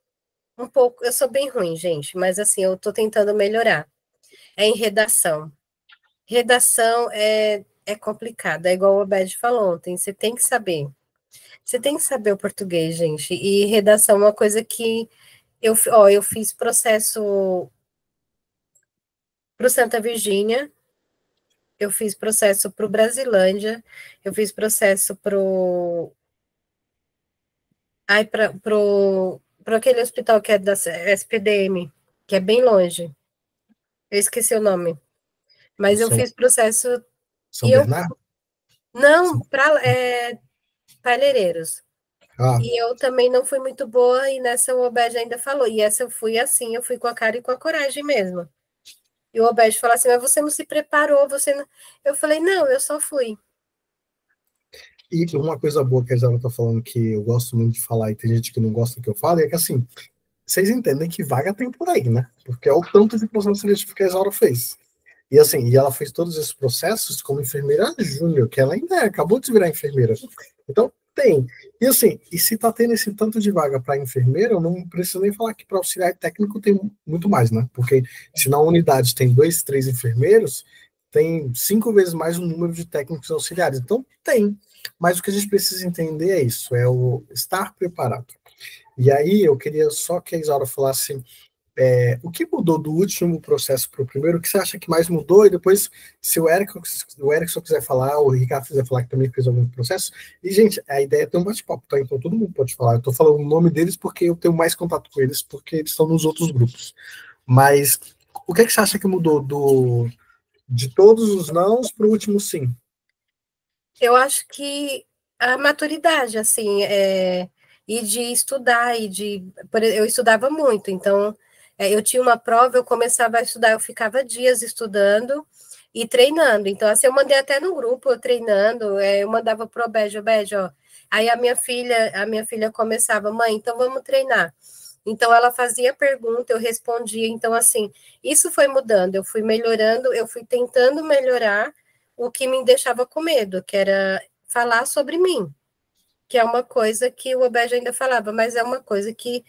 eu sou bem ruim, gente, mas assim, eu tô tentando melhorar. É em redação. Redação é complicado, é igual o Obed falou ontem, você tem que saber. Você tem que saber o português, gente. E redação é uma coisa que eu fiz processo para o Santa Virgínia, eu fiz processo para o Brasilândia, eu fiz processo para o Ai, para aquele hospital que é da SPDM, que é bem longe. Eu esqueci o nome. Mas eu São, fiz processo São e eu Bernardo? não São, para Palheireiros. ah, E eu também não fui muito boa, e nessa o Obed ainda falou. E essa eu fui assim, eu fui com a cara e com a coragem mesmo. E o Obed falou assim: mas você não se preparou, você não. Eu falei, não, eu só fui. e uma coisa boa que a Isabela tá falando que eu gosto muito de falar e tem gente que não gosta que eu fale, é que assim, vocês entendem que vaga tem por aí, né? Porque é o tanto de processo seletivo que a Isaura fez. E assim, e ela fez todos esses processos como enfermeira júnior, que ela ainda acabou de virar enfermeira. Então, tem. E assim, e se tá tendo esse tanto de vaga para enfermeira, eu não preciso nem falar que para auxiliar técnico tem muito mais, né? Porque se na unidade tem dois, três enfermeiros, tem 5 vezes mais o número de técnicos auxiliares. Então, tem. Mas o que a gente precisa entender é isso, é o estar preparado. E aí eu queria só que a Isaura falasse o que mudou do último processo para o primeiro, o que você acha que mais mudou, e depois, se o Erickson quiser falar, ou o Ricardo quiser falar que também fez algum processo, e gente, a ideia é ter um bate-papo, tá? Então todo mundo pode falar, eu estou falando o nome deles porque eu tenho mais contato com eles, porque eles estão nos outros grupos. Mas o que, é que você acha que mudou de todos os nãos para o último sim? Eu acho que a maturidade, assim, e de estudar, eu estudava muito, então eu tinha uma prova, eu começava a estudar, eu ficava dias estudando e treinando. Então, assim, eu mandei até no grupo, eu treinando, eu mandava pro Obed, ó. Aí a minha filha começava, mãe, então vamos treinar. Então, ela fazia pergunta, eu respondia. Então, assim, isso foi mudando, eu fui melhorando, eu fui tentando melhorar o que me deixava com medo, que era falar sobre mim, que é uma coisa que o Obed ainda falava, mas é uma coisa que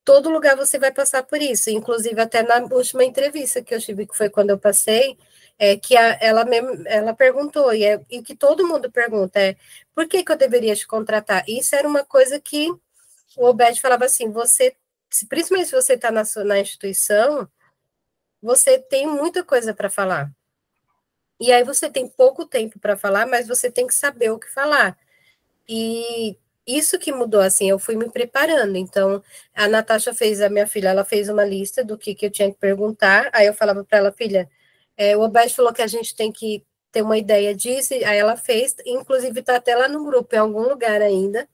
todo lugar você vai passar por isso, inclusive até na última entrevista que eu tive, que foi quando eu passei, que ela perguntou, e que todo mundo pergunta, por que eu deveria te contratar? Isso era uma coisa que o Obed falava assim, principalmente se você está na instituição, você tem muita coisa para falar. E aí você tem pouco tempo para falar, mas você tem que saber o que falar. E isso que mudou, assim, eu fui me preparando. Então, a Natasha fez, a minha filha, ela fez uma lista do que eu tinha que perguntar. Aí eu falava para ela, filha, o Obed falou que a gente tem que ter uma ideia disso. Aí ela fez, inclusive está até lá no grupo, em algum lugar ainda.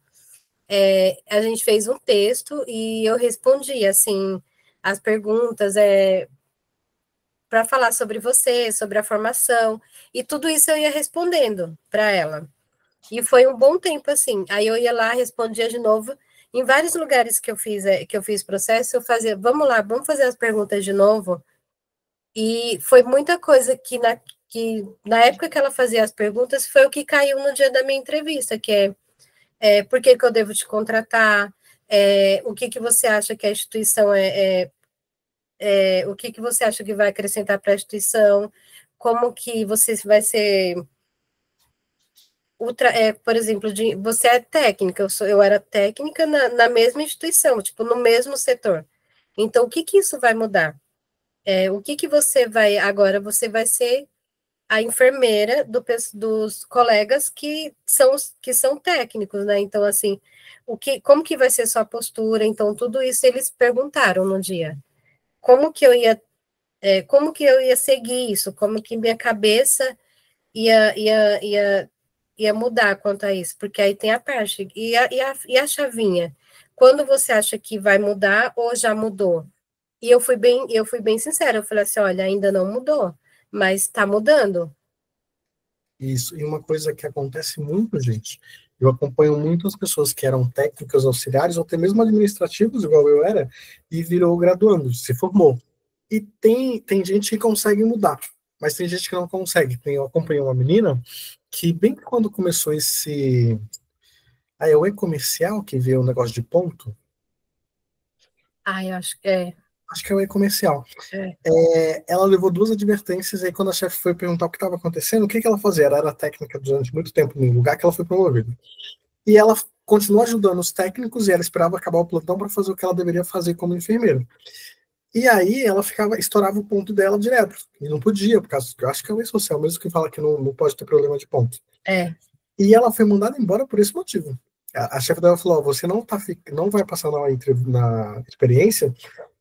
A gente fez um texto e eu respondi, assim, as perguntas, para falar sobre você, sobre a formação. E tudo isso eu ia respondendo para ela. E foi um bom tempo, assim. Aí eu ia lá, respondia de novo. Em vários lugares que eu fiz processo, eu fazia, vamos lá, vamos fazer as perguntas de novo. E foi muita coisa que na época que ela fazia as perguntas, foi o que caiu no dia da minha entrevista, que por que eu devo te contratar, o que você acha que a instituição o que você acha que vai acrescentar para a instituição, como que você vai ser por exemplo, você é técnica, eu era técnica na mesma instituição, tipo, no mesmo setor. Então, o que isso vai mudar? O que você vai, agora você vai ser a enfermeira dos colegas que são técnicos, né? Então, assim, como que vai ser sua postura? Então, tudo isso eles perguntaram no dia. Como que eu ia seguir isso? Como que minha cabeça ia mudar quanto a isso, porque aí tem a parte, e a chavinha, quando você acha que vai mudar ou já mudou? E eu fui bem sincera, eu falei assim, olha, ainda não mudou, mas está mudando. Isso, e uma coisa que acontece muito, gente, eu acompanho muitas pessoas que eram técnicas auxiliares, ou até mesmo administrativos, igual eu era, e virou graduando, se formou. E tem gente que consegue mudar, mas tem gente que não consegue. Eu acompanhei uma menina que, bem quando começou esse. Ah, é o e-comercial que vê o negócio de ponto? Ah, eu acho que Acho que é o e-comercial. é, Ela levou duas advertências, e aí quando a chefe foi perguntar o que estava acontecendo, o que ela fazia? Ela era técnica durante muito tempo no lugar que ela foi promovida. E ela continuou ajudando os técnicos e ela esperava acabar o plantão para fazer o que ela deveria fazer como enfermeira. E aí ela estourava o ponto dela direto. E não podia, por causa, eu acho que é o social mesmo que fala que não pode ter problema de ponto. é, E ela foi mandada embora por esse motivo. A chefe dela falou: você não vai passar na experiência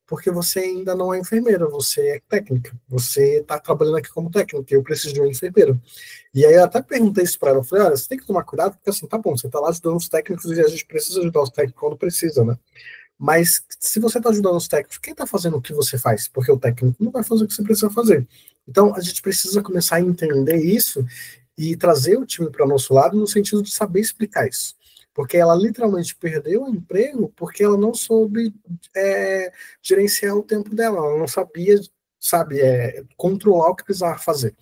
porque você ainda não é enfermeira, você é técnica, você está trabalhando aqui como técnica, eu preciso de uma enfermeira. E aí eu até perguntei isso para ela, eu falei, olha, você tem que tomar cuidado, porque assim, tá bom, você está lá ajudando os técnicos e a gente precisa ajudar os técnicos quando precisa, né? Mas se você está ajudando os técnicos, quem está fazendo o que você faz? Porque o técnico não vai fazer o que você precisa fazer. Então a gente precisa começar a entender isso e trazer o time para o nosso lado no sentido de saber explicar isso. Porque ela literalmente perdeu o emprego porque ela não soube gerenciar o tempo dela, ela não sabia, sabe, controlar o que precisava fazer.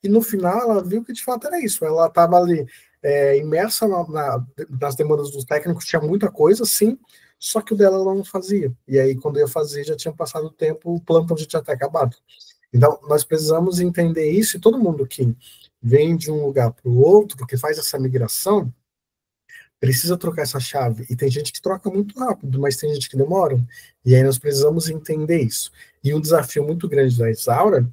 E no final ela viu que de fato era isso, ela estava ali imersa nas demandas dos técnicos, tinha muita coisa, sim, só que o dela ela não fazia. E aí, quando ia fazer, já tinha passado o tempo, o plantão já tinha até acabado. Então, nós precisamos entender isso, e todo mundo que vem de um lugar para o outro, que faz essa migração, precisa trocar essa chave. E tem gente que troca muito rápido, mas tem gente que demora. E aí nós precisamos entender isso. E um desafio muito grande da Isaura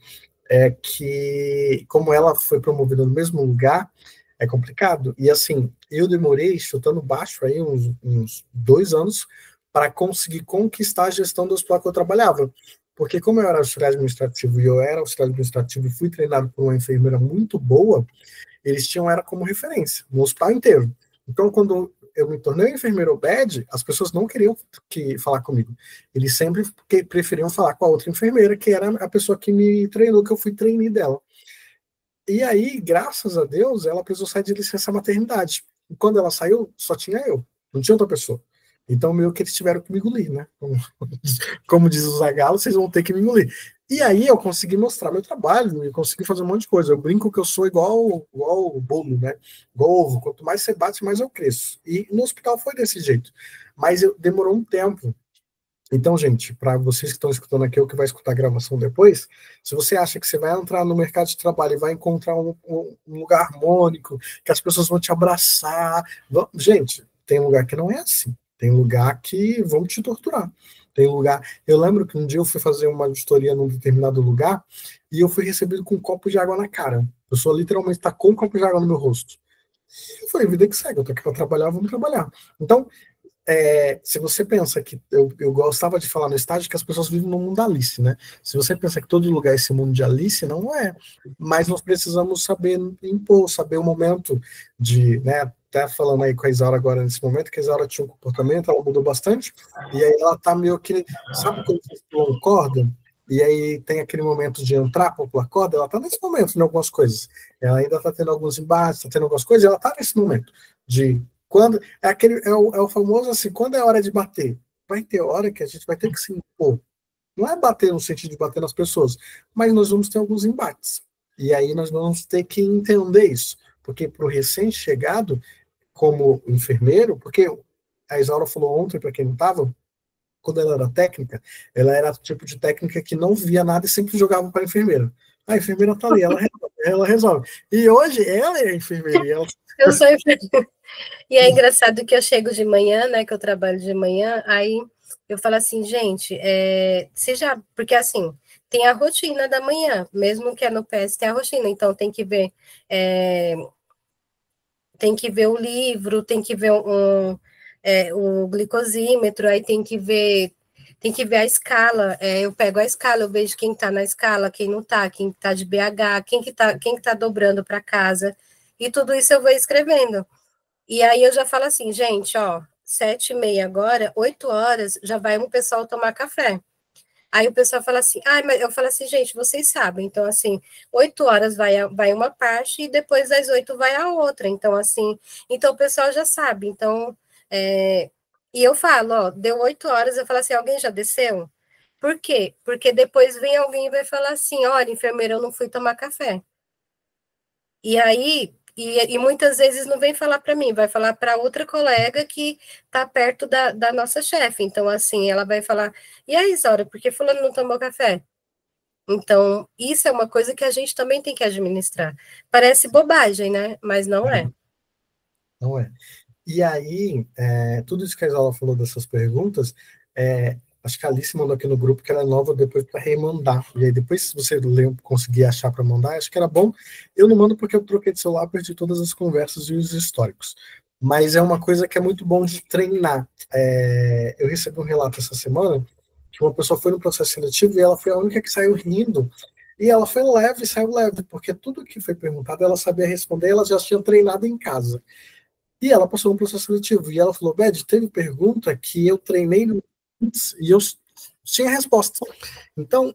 é que, como ela foi promovida no mesmo lugar, é complicado. E assim, eu demorei, chutando baixo aí, uns 2 anos, para conseguir conquistar a gestão do hospital que eu trabalhava. Porque como eu era auxiliar administrativo e eu era auxiliar administrativo e fui treinado por uma enfermeira muito boa, eles tinham era como referência, no hospital inteiro. Então, quando eu me tornei enfermeiro OBED, as pessoas não queriam falar comigo. Eles sempre preferiam falar com a outra enfermeira, que era a pessoa que me treinou, que eu fui trainee dela. E aí, graças a Deus, ela precisou sair de licença maternidade. E quando ela saiu, só tinha eu, não tinha outra pessoa. Então, meio que eles tiveram que me engolir, né? Como diz o Zagallo, vocês vão ter que me engolir. E aí eu consegui mostrar meu trabalho e consegui fazer um monte de coisa. Eu brinco que eu sou igual o bolo, né? Igual ovo. Quanto mais você bate, mais eu cresço. E no hospital foi desse jeito. Mas demorou um tempo. Então, gente, para vocês que estão escutando aqui ou que vai escutar a gravação depois, se você acha que você vai entrar no mercado de trabalho e vai encontrar um lugar harmônico, que as pessoas vão te abraçar, gente, tem lugar que não é assim. Tem lugar que vão te torturar. Tem lugar. Eu lembro que um dia eu fui fazer uma vistoria num determinado lugar e eu fui recebido com um copo de água na cara. A pessoa literalmente tacou um copo de água no meu rosto. Eu falei, vida que segue, eu tô aqui para trabalhar, vamos trabalhar. Então, se você pensa que eu gostava de falar no estágio que as pessoas vivem no mundo da Alice, né? Se você pensa que todo lugar é esse mundo de Alice, não é. Mas nós precisamos saber impor, saber o momento de, né? Até falando aí com a Isaura agora nesse momento, que a Isaura tinha um comportamento, ela mudou bastante, e aí ela tá meio que, sabe quando vocês pulam corda? E aí tem aquele momento de entrar para pular corda, ela tá nesse momento em algumas coisas. Ela ainda tá tendo alguns embates, tá tendo algumas coisas, e ela tá nesse momento de quando é o famoso assim, quando é hora de bater, vai ter hora que a gente vai ter que se impor. Não é bater no sentido de bater nas pessoas, mas nós vamos ter alguns embates. E aí nós vamos ter que entender isso. Porque para o recém-chegado, como enfermeiro, porque a Isaura falou ontem, para quem não estava, quando ela era técnica, ela era o tipo de técnica que não via nada e sempre jogava para a enfermeira. A enfermeira está ali, ela resolve. E hoje ela é a enfermeira. E ela... Eu sou enfermeira. E é engraçado que eu chego de manhã, né, que eu trabalho de manhã, aí eu falo assim, gente, seja, porque assim, tem a rotina da manhã, mesmo que é no PS, tem a rotina, então tem que ver o livro, tem que ver o glicosímetro, aí tem que ver a escala, eu pego a escala, eu vejo quem está na escala, quem não está, quem está de BH, quem que tá dobrando para casa, e tudo isso eu vou escrevendo. E aí eu já falo assim, gente, ó, 7h30 agora, 8 horas, já vai um pessoal tomar café. Aí o pessoal fala assim, mas eu falo assim, gente, vocês sabem, então assim, 8 horas vai uma parte e depois das 8 vai a outra. Então, assim, então o pessoal já sabe. Então, e eu falo, ó, deu 8 horas, eu falo assim, alguém já desceu? Por quê? Porque depois vem alguém e vai falar assim, olha, enfermeira, eu não fui tomar café. E aí, e muitas vezes não vem falar para mim, vai falar para outra colega que está perto da nossa chefe. Então, assim, ela vai falar, e aí, Isaura, por que fulano não tomou café? Então, isso é uma coisa que a gente também tem que administrar. Parece bobagem, né? Mas não é. Não é. E aí, tudo isso que a Isala falou dessas perguntas, acho que a Alice mandou aqui no grupo que ela é nova depois para remandar. E aí, depois, se você conseguir achar para mandar, acho que era bom. Eu não mando porque eu troquei de celular, perdi todas as conversas e os históricos. Mas é uma coisa que é muito bom de treinar. Eu recebi um relato essa semana que uma pessoa foi no processo seletivo e ela foi a única que saiu rindo. E ela foi leve, saiu leve, porque tudo que foi perguntado ela sabia responder, ela já tinha treinado em casa. E ela passou no processo seletivo. E ela falou, Bed, teve pergunta que eu treinei antes e eu tinha resposta. Então,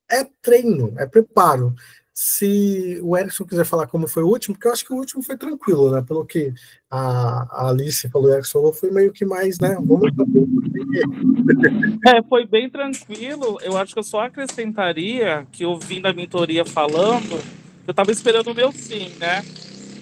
é treino, é preparo. Se o Erickson quiser falar como foi o último, porque eu acho que o último foi tranquilo, né? Pelo que a Alice falou, o Erickson falou, foi meio que mais, né? Vamos... Foi bem tranquilo. Eu acho que eu só acrescentaria que eu vim da mentoria falando, eu estava esperando o meu sim, né?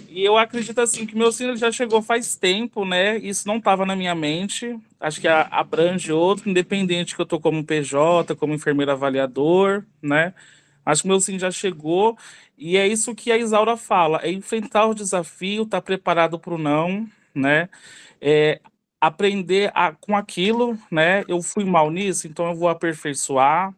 E eu acredito assim que o meu sim já chegou faz tempo, né? Isso não estava na minha mente. Acho que abrange outro, independente que eu tô como PJ, como enfermeiro avaliador, né? Acho que o meu sim já chegou. E é isso que a Isaura fala: é enfrentar o desafio, estar preparado para o não, né? É, aprender com aquilo, né? Eu fui mal nisso, então eu vou aperfeiçoar.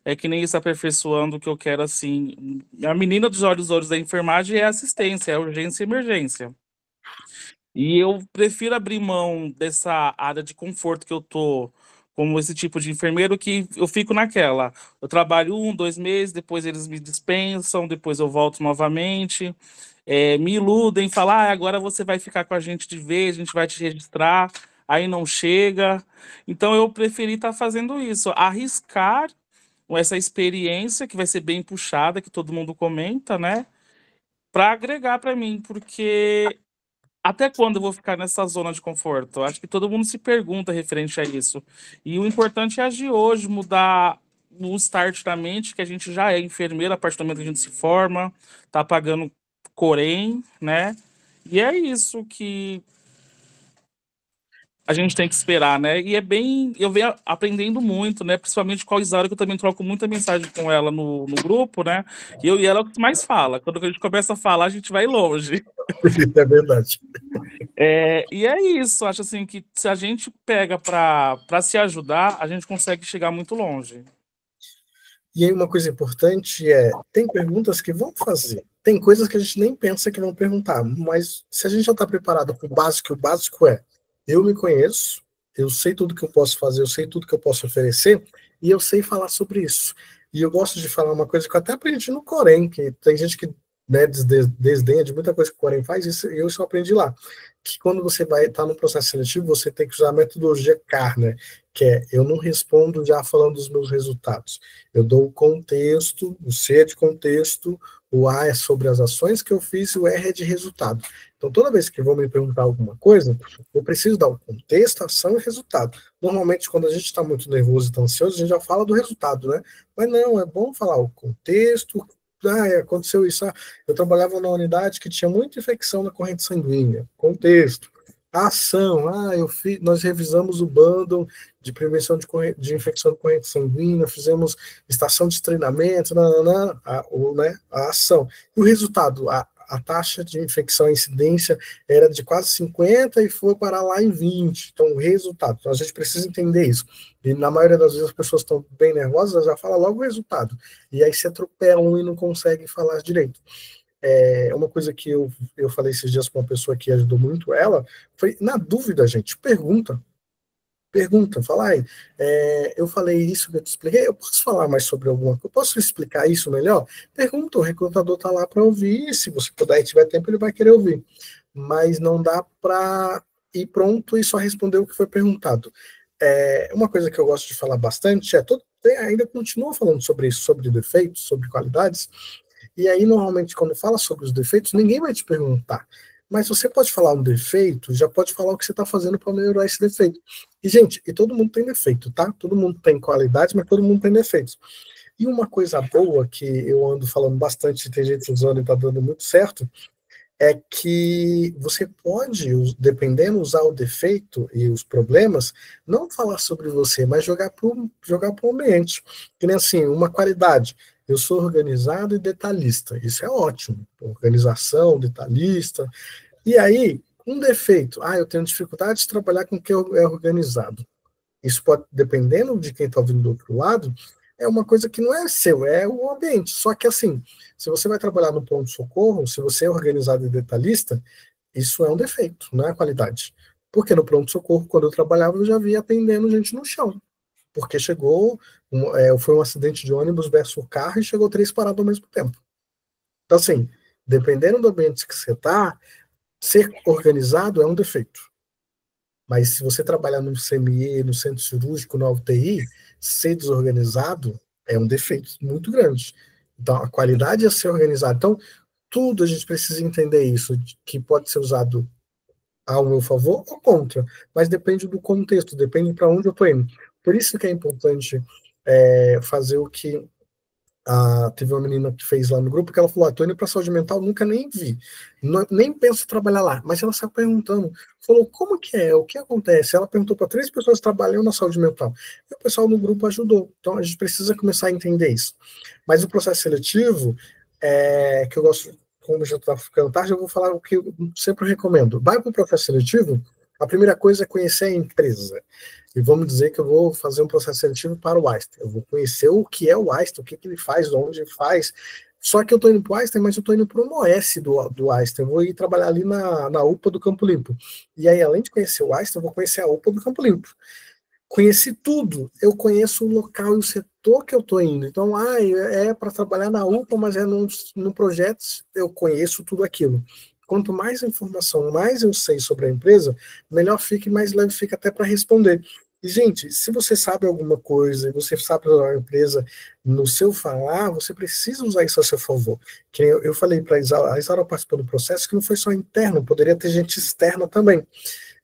É que nem isso aperfeiçoando o que eu quero, assim. A menina dos olhos da enfermagem é assistência, é urgência e emergência. E eu prefiro abrir mão dessa área de conforto que eu tô, como esse tipo de enfermeiro, que eu fico naquela. Eu trabalho 1, 2 meses, depois eles me dispensam, depois eu volto novamente. Me iludem, falar, agora você vai ficar com a gente de vez, a gente vai te registrar, aí não chega. Então eu preferi estar fazendo isso, arriscar com essa experiência que vai ser bem puxada, que todo mundo comenta, né? Para agregar para mim, porque até quando eu vou ficar nessa zona de conforto? Acho que todo mundo se pergunta referente a isso. E o importante é agir hoje, mudar o start da mente, que a gente já é enfermeiro a partir do momento que a gente se forma, tá pagando Corém, né? E é isso que a gente tem que esperar, né? E é bem. Eu venho aprendendo muito, né? Principalmente com a Isaura, que eu também troco muita mensagem com ela no grupo, né? E eu e ela é o que mais fala. Quando a gente começa a falar, a gente vai longe. É verdade. E é isso, acho assim que se a gente pega para se ajudar, a gente consegue chegar muito longe. E aí uma coisa importante tem perguntas que vão fazer, tem coisas que a gente nem pensa que vão perguntar, mas se a gente já está preparado para o básico é, eu me conheço, eu sei tudo que eu posso fazer, eu sei tudo que eu posso oferecer, e eu sei falar sobre isso. E eu gosto de falar uma coisa que eu até aprendi no Corém, que tem gente que, né, desdenha de muita coisa que o Corém faz, e eu só aprendi lá. Que quando você vai estar no processo seletivo, você tem que usar a metodologia CAR, né? Que é, eu não respondo já falando dos meus resultados. Eu dou o contexto, o C é de contexto, o A é sobre as ações que eu fiz e o R é de resultado. Então, toda vez que vão me perguntar alguma coisa, eu preciso dar o contexto, ação e resultado. Normalmente, quando a gente está muito nervoso e está ansioso, a gente já fala do resultado, né? Mas não, é bom falar o contexto. Aconteceu isso. Eu trabalhava numa unidade que tinha muita infecção na corrente sanguínea. Contexto. A ação. Nós revisamos o bundle de prevenção de infecção de corrente sanguínea, fizemos estação de treinamento, a ação. E o resultado, a taxa de infecção, a incidência era de quase 50 e foi parar lá em 20. Então, o resultado. Então, a gente precisa entender isso. E na maioria das vezes as pessoas estão bem nervosas, já fala logo o resultado. E aí se atropelam e não conseguem falar direito. Uma coisa que eu falei esses dias com uma pessoa que ajudou muito ela, foi, na dúvida, gente, pergunta, fala aí, eu falei isso que eu te expliquei, eu posso falar mais sobre alguma coisa, eu posso explicar isso melhor? Pergunta, o recrutador está lá para ouvir, se você puder e tiver tempo, ele vai querer ouvir, mas não dá para ir pronto e só responder o que foi perguntado. Uma coisa que eu gosto de falar bastante ainda continua falando sobre isso, sobre defeitos, sobre qualidades, e aí normalmente quando fala sobre os defeitos, ninguém vai te perguntar, mas você pode falar um defeito, já pode falar o que você está fazendo para melhorar esse defeito. E, gente, todo mundo tem defeito, tá? Todo mundo tem qualidades, mas todo mundo tem defeitos. E uma coisa boa que eu ando falando bastante, tem gente usando e está dando muito certo, é que você pode, dependendo, usar o defeito e os problemas, não falar sobre você, mas jogar para o ambiente. Que nem assim, uma qualidade. Eu sou organizado e detalhista. Isso é ótimo. Organização, detalhista. E aí, um defeito. Eu tenho dificuldade de trabalhar com quem é organizado. Isso pode, dependendo de quem está vindo do outro lado, é uma coisa que não é seu, é o ambiente. Só que assim, se você vai trabalhar no pronto-socorro, se você é organizado e detalhista, isso é um defeito, não é qualidade. Porque no pronto-socorro, quando eu trabalhava, eu já via atendendo gente no chão. Porque foi um acidente de ônibus versus carro e chegou 3 parados ao mesmo tempo. Então, assim, dependendo do ambiente que você está, ser organizado é um defeito. Mas se você trabalhar no CME, no centro cirúrgico, na UTI, ser desorganizado é um defeito muito grande. Então, a qualidade é ser organizado. Então, tudo a gente precisa entender isso, que pode ser usado ao meu favor ou contra, mas depende do contexto, depende para onde eu estou indo. Por isso que é importante fazer o que teve uma menina que fez lá no grupo, que ela falou, tô indo para saúde mental, nunca nem vi, nem penso em trabalhar lá, mas ela saiu perguntando, falou, como que é, o que acontece? Ela perguntou para 3 pessoas que trabalham na saúde mental, e o pessoal no grupo ajudou, então a gente precisa começar a entender isso. Mas o processo seletivo, que eu gosto, como já está ficando tarde, eu vou falar o que eu sempre recomendo. Vai para o processo seletivo, a primeira coisa é conhecer a empresa. E vamos dizer que eu vou fazer um processo seletivo para o Einstein. Eu vou conhecer o que é o Einstein, o que ele faz, onde ele faz. Só que eu estou indo para o Einstein, mas eu estou indo para o OS do Einstein. Eu vou ir trabalhar ali na UPA do Campo Limpo. E aí, além de conhecer o Einstein, eu vou conhecer a UPA do Campo Limpo. Conheci tudo. Eu conheço o local e o setor que eu estou indo. Então, é para trabalhar na UPA, mas no projeto eu conheço tudo aquilo. Quanto mais informação, mais eu sei sobre a empresa, melhor fica e mais leve fica até para responder. E, gente, se você sabe alguma coisa, você sabe a empresa no seu falar, você precisa usar isso a seu favor. Que eu falei para a Isaura participou do processo que não foi só interno, poderia ter gente externa também.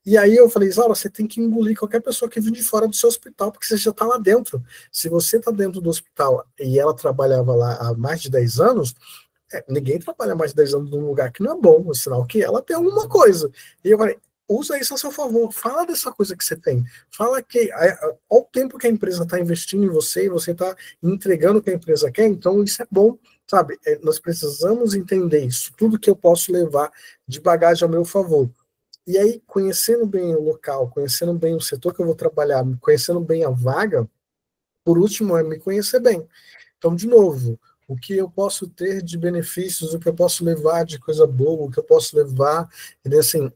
E aí eu falei, Isaura, você tem que engolir qualquer pessoa que vem de fora do seu hospital, porque você já está lá dentro. Se você está dentro do hospital e ela trabalhava lá há mais de 10 anos, ninguém trabalha mais de 10 anos num lugar que não é bom, é sinal que ela tem alguma coisa. E eu falei, usa isso a seu favor, fala dessa coisa que você tem, fala que olha o tempo que a empresa está investindo em você e você está entregando o que a empresa quer, então isso é bom, sabe? Nós precisamos entender isso, tudo que eu posso levar de bagagem ao meu favor. E aí, conhecendo bem o local, conhecendo bem o setor que eu vou trabalhar, conhecendo bem a vaga, por último, é me conhecer bem. Então, de novo, o que eu posso ter de benefícios, o que eu posso levar de coisa boa, o que eu posso levar, e assim,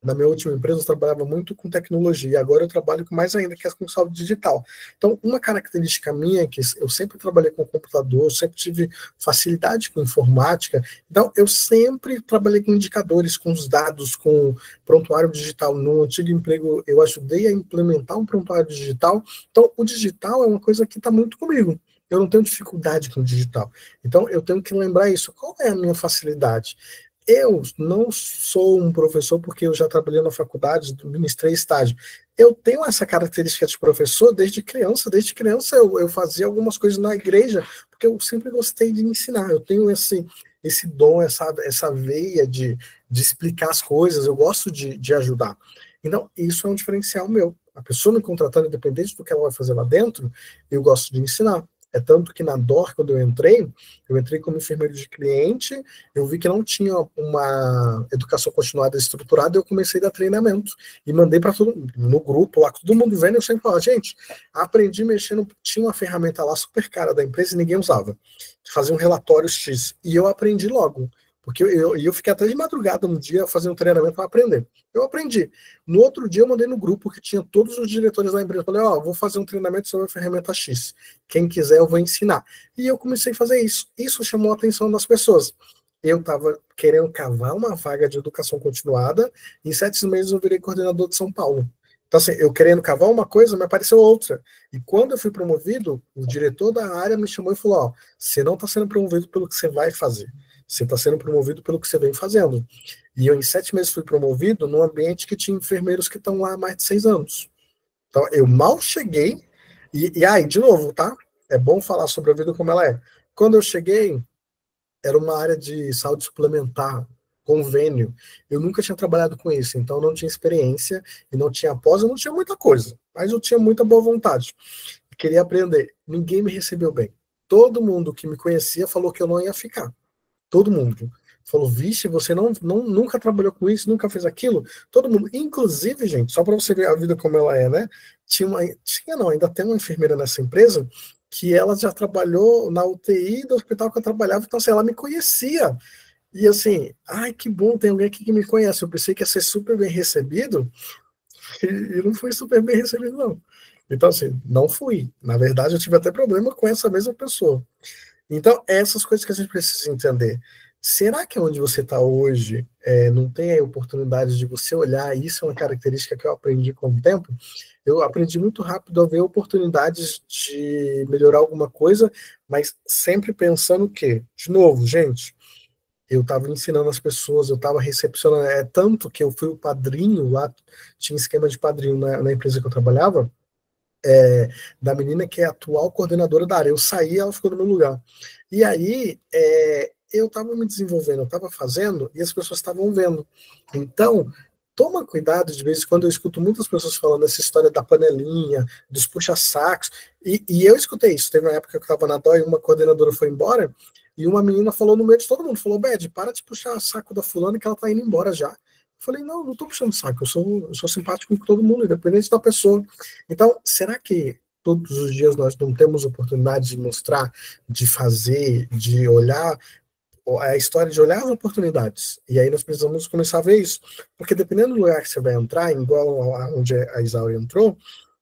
na minha última empresa eu trabalhava muito com tecnologia, agora eu trabalho com mais ainda, que é com saúde digital. Então, uma característica minha é que eu sempre trabalhei com computador, sempre tive facilidade com informática, então eu sempre trabalhei com indicadores, com os dados, com prontuário digital. No antigo emprego eu ajudei a implementar um prontuário digital, então o digital é uma coisa que está muito comigo. Eu não tenho dificuldade com o digital. Então, eu tenho que lembrar isso. Qual é a minha facilidade? Eu não sou um professor porque eu já trabalhei na faculdade, ministrei estágio. Eu tenho essa característica de professor desde criança. Desde criança eu fazia algumas coisas na igreja, porque eu sempre gostei de ensinar. Eu tenho esse dom, essa veia de explicar as coisas, eu gosto de ajudar. Então, isso é um diferencial meu. A pessoa me contratando, independente do que ela vai fazer lá dentro, eu gosto de ensinar. É tanto que na DOR, quando eu entrei como enfermeiro de cliente, eu vi que não tinha uma educação continuada estruturada, eu comecei a dar treinamento e mandei para todo mundo, no grupo lá, todo mundo vendo, eu sempre falava, gente, aprendi mexendo, tinha uma ferramenta lá super cara da empresa e ninguém usava, fazia um relatório X, e eu aprendi logo, porque eu fiquei até de madrugada um dia fazendo um treinamento para aprender. Eu aprendi. No outro dia eu mandei no grupo que tinha todos os diretores da empresa. Falei, vou fazer um treinamento sobre a ferramenta X. Quem quiser eu vou ensinar. E eu comecei a fazer isso. Isso chamou a atenção das pessoas. Eu estava querendo cavar uma vaga de educação continuada. Em 7 meses eu virei coordenador de São Paulo. Então, assim, eu querendo cavar uma coisa, me apareceu outra. E quando eu fui promovido, o diretor da área me chamou e falou, você não está sendo promovido pelo que você vai fazer. Você está sendo promovido pelo que você vem fazendo. E eu, em 7 meses, fui promovido num ambiente que tinha enfermeiros que estão lá há mais de 6 anos. Então, eu mal cheguei, e aí, de novo, tá? É bom falar sobre a vida como ela é. Quando eu cheguei, era uma área de saúde suplementar, convênio. Eu nunca tinha trabalhado com isso, então não tinha experiência, e não tinha pós, eu não tinha muita coisa, mas eu tinha muita boa vontade. Queria aprender. Ninguém me recebeu bem. Todo mundo que me conhecia falou que eu não ia ficar. Todo mundo. Falou, vixe, você nunca trabalhou com isso, nunca fez aquilo. Todo mundo. Inclusive, gente, só para você ver a vida como ela é, né? Ainda tem uma enfermeira nessa empresa que ela já trabalhou na UTI do hospital que eu trabalhava, então assim, ela me conhecia. E assim, ai, que bom, tem alguém aqui que me conhece. Eu pensei que ia ser super bem recebido, e não foi super bem recebido, não. Então, assim, não fui. Na verdade, eu tive até problema com essa mesma pessoa. Então, essas coisas que a gente precisa entender. Será que onde você está hoje não tem a oportunidade de você olhar? Isso é uma característica que eu aprendi com o tempo. Eu aprendi muito rápido a ver oportunidades de melhorar alguma coisa, mas sempre pensando que, de novo, gente, eu estava ensinando as pessoas, eu estava recepcionando. É tanto que eu fui o padrinho lá, tinha esquema de padrinho na empresa que eu trabalhava, da menina que é a atual coordenadora da área. Eu saí, ela ficou no meu lugar. E aí, eu estava me desenvolvendo, eu estava fazendo, e as pessoas estavam vendo. Então, toma cuidado, de vez em quando eu escuto muitas pessoas falando essa história da panelinha, dos puxa-sacos, e eu escutei isso. Teve uma época que eu estava na DOI, uma coordenadora foi embora, e uma menina falou no meio de todo mundo, falou, Bed, para de puxar saco da fulana que ela tá indo embora já. Eu falei, não tô puxando saco, eu sou simpático com todo mundo, independente da pessoa. Então, será que todos os dias nós não temos oportunidade de mostrar, de fazer, de olhar, a história de olhar as oportunidades? E aí nós precisamos começar a ver isso. Porque dependendo do lugar que você vai entrar, igual onde a Isaura entrou,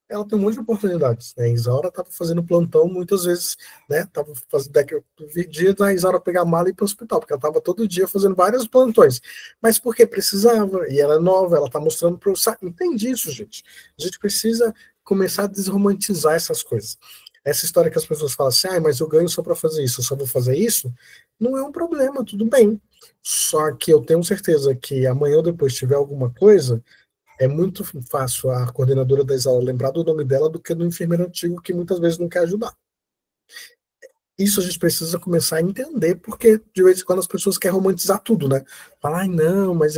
ela tem um monte de oportunidades, né? A Isaura estava fazendo plantão muitas vezes, né? Tava fazendo dia da Isaura pegar a mala e ir para o hospital, porque ela estava todo dia fazendo vários plantões. Mas porque precisava, e ela é nova, ela está mostrando para o. Entende isso, gente? A gente precisa começar a desromantizar essas coisas. Essa história que as pessoas falam assim, mas eu ganho só para fazer isso, eu só vou fazer isso, não é um problema, tudo bem. Só que eu tenho certeza que amanhã ou depois tiver alguma coisa, é muito fácil a coordenadora da Isaura lembrar do nome dela do que do enfermeiro antigo que muitas vezes não quer ajudar. Isso a gente precisa começar a entender, porque de vez em quando as pessoas querem romantizar tudo, né? Falar, não, mas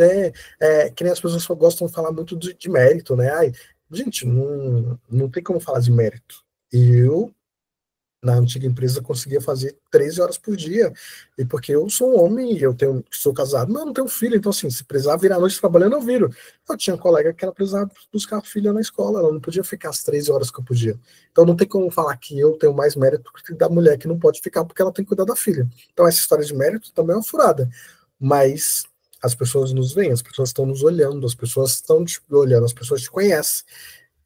que nem as pessoas gostam de falar muito de mérito, né? Gente, não tem como falar de mérito. Eu Na antiga empresa eu conseguia fazer 13 horas por dia, e porque eu sou um homem, e sou casado, mas eu não tenho filho, então assim, se precisar virar a noite trabalhando, eu viro. Eu tinha um colega que ela precisava buscar a filha na escola, ela não podia ficar as 13 horas que eu podia. Então não tem como falar que eu tenho mais mérito que da mulher que não pode ficar porque ela tem que cuidar da filha. Então essa história de mérito também é uma furada, mas as pessoas nos veem, as pessoas estão nos olhando, as pessoas estão te olhando, as pessoas te conhecem.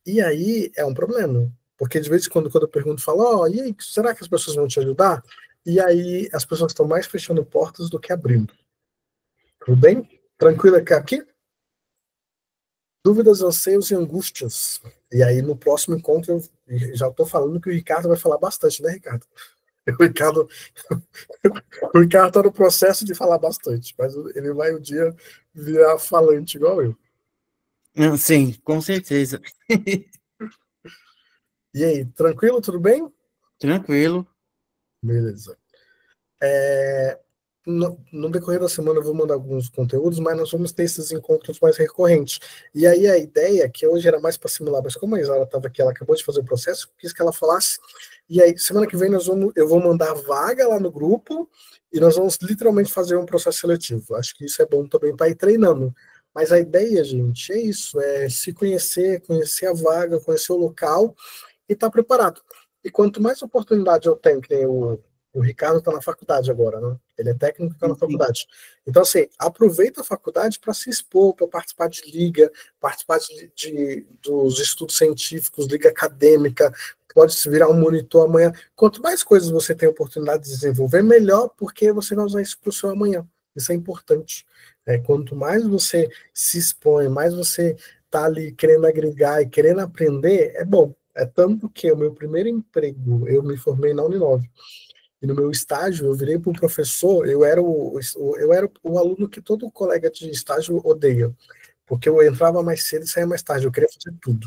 E aí é um problema. Porque de vez em quando eu pergunto, falo, ó, e aí, será que as pessoas vão te ajudar? E aí as pessoas estão mais fechando portas do que abrindo. Tudo bem? Tranquilo aqui? Dúvidas, anseios e angústias. E aí no próximo encontro eu já estou falando que o Ricardo vai falar bastante, né, Ricardo? O Ricardo, o Ricardo está no processo de falar bastante, mas ele vai um dia virar falante igual eu. Sim, com certeza. E aí, tranquilo? Tudo bem? Tranquilo. Beleza. No decorrer da semana eu vou mandar alguns conteúdos, mas nós vamos ter esses encontros mais recorrentes. E aí a ideia, que hoje era mais para simular, mas como a Isaura estava aqui, ela acabou de fazer o processo, quis que ela falasse. E aí, semana que vem, eu vou mandar vaga lá no grupo e nós vamos literalmente fazer um processo seletivo. Acho que isso é bom também para ir treinando. Mas a ideia, gente, é isso, é se conhecer, conhecer a vaga, conhecer o local e estar preparado. E quanto mais oportunidade eu tenho, que nem o Ricardo está na faculdade agora, né? Ele é técnico e está na faculdade. Então, assim, aproveita a faculdade para se expor, para participar de liga, participar dos estudos científicos, liga acadêmica, pode se virar um monitor amanhã. Quanto mais coisas você tem a oportunidade de desenvolver, melhor, porque você vai usar isso para o seu amanhã. Isso é importante. Quanto mais você se expõe, mais você está ali querendo agregar e querendo aprender, é bom. É tanto que o meu primeiro emprego, eu me formei na Uninove. E no meu estágio, eu virei para o professor, eu era o aluno que todo colega de estágio odeia, porque eu entrava mais cedo e saía mais tarde, eu queria fazer tudo.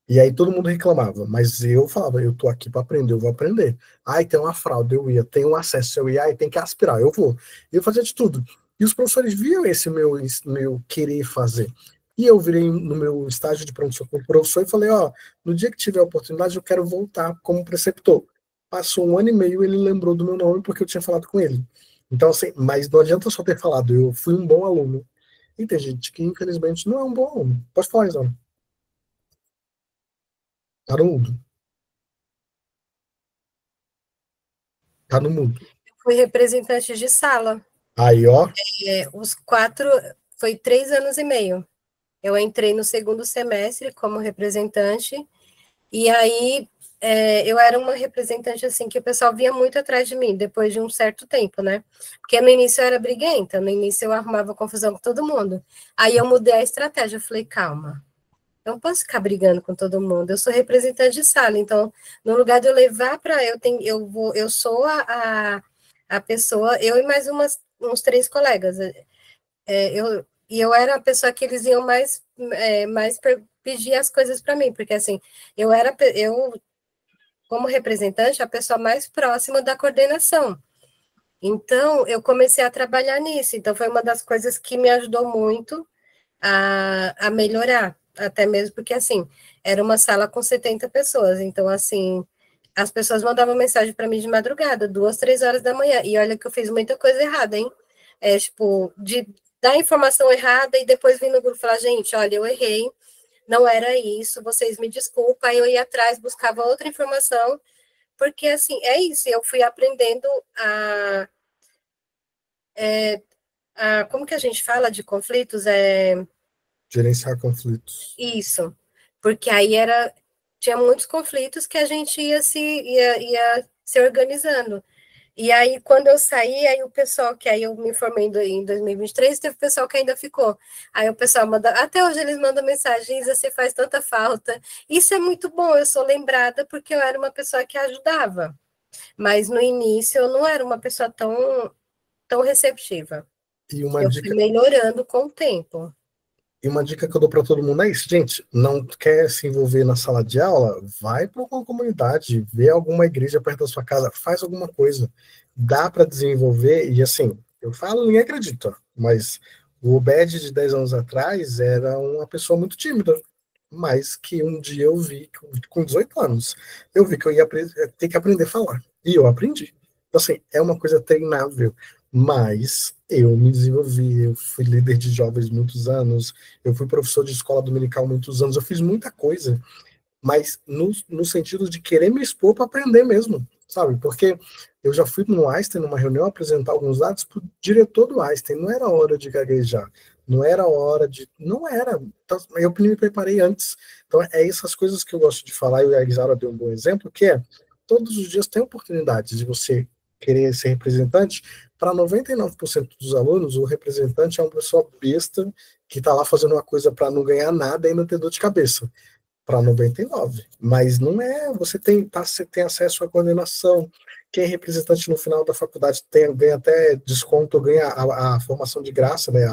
E aí todo mundo reclamava, mas eu falava, eu tô aqui para aprender, eu vou aprender. Ai, tem uma fraude, eu ia, tem um acesso, eu ia, ai, tem que aspirar, eu vou. E eu fazia de tudo. E os professores viam esse meu querer fazer. E eu virei no meu estágio de professor e falei, ó, no dia que tiver a oportunidade, eu quero voltar como preceptor. Passou 1 ano e meio, ele lembrou do meu nome porque eu tinha falado com ele. Então, assim, mas não adianta só ter falado, eu fui um bom aluno. E tem gente que, infelizmente, não é um bom aluno. Pode falar, Isabel. Tá no mundo. Tá no mundo. Fui representante de sala. Aí, ó. Foi 3 anos e meio. Eu entrei no segundo semestre como representante, e aí eu era uma representante, assim, que o pessoal via muito atrás de mim, depois de um certo tempo, né? Porque no início eu era briguenta, no início eu arrumava confusão com todo mundo. Aí eu mudei a estratégia, eu falei, calma, eu não posso ficar brigando com todo mundo, eu sou representante de sala, então, no lugar de eu levar para, eu sou a pessoa, eu e mais uns 3 colegas, eu era a pessoa que eles iam mais pedir as coisas para mim, porque assim, eu, como representante, a pessoa mais próxima da coordenação. Então, eu comecei a trabalhar nisso. Então, foi uma das coisas que me ajudou muito a melhorar, até mesmo porque, assim, era uma sala com 70 pessoas. Então, assim, as pessoas mandavam mensagem para mim de madrugada, 2, 3 horas da manhã. E olha que eu fiz muita coisa errada, hein? Tipo, de dar informação errada e depois vir no grupo falar, gente, olha, eu errei, não era isso, vocês me desculpem. Aí eu ia atrás, buscava outra informação, porque, assim, é isso, eu fui aprendendo como que a gente fala de conflitos? Gerenciar conflitos. Isso, porque aí tinha muitos conflitos que a gente ia se organizando. E aí, quando eu saí, aí o pessoal, que aí eu me formei em 2023, teve pessoal que ainda ficou. Aí o pessoal manda, até hoje eles mandam mensagens, você faz tanta falta. Isso é muito bom, eu sou lembrada porque eu era uma pessoa que ajudava. Mas no início eu não era uma pessoa tão receptiva. E eu fui melhorando com o tempo. E uma dica que eu dou para todo mundo é isso, gente, não quer se envolver na sala de aula? Vai para alguma comunidade, vê alguma igreja perto da sua casa, faz alguma coisa. Dá para desenvolver, e assim, eu falo, ninguém acredita, mas o Obed de 10 anos atrás era uma pessoa muito tímida. mas que um dia eu vi, com 18 anos, eu vi que eu ia ter que aprender a falar. E eu aprendi. Então, assim, é uma coisa treinável, mas eu me desenvolvi, eu fui líder de jovens muitos anos, eu fui professor de escola dominical muitos anos, eu fiz muita coisa, mas no sentido de querer me expor para aprender mesmo, sabe? Porque eu já fui no Einstein, numa reunião, apresentar alguns dados para o diretor do Einstein, não era hora de gaguejar, não era hora de. Não era. Então, eu me preparei antes. Então, é essas coisas que eu gosto de falar, e a Isara deu um bom exemplo, que é todos os dias tem oportunidades de você querer ser representante. Para 99% dos alunos, o representante é uma pessoa besta que está lá fazendo uma coisa para não ganhar nada e não ter dor de cabeça para 99, mas não é, você tem acesso à coordenação, quem é representante no final da faculdade ganha até desconto, ganha a formação de graça, né,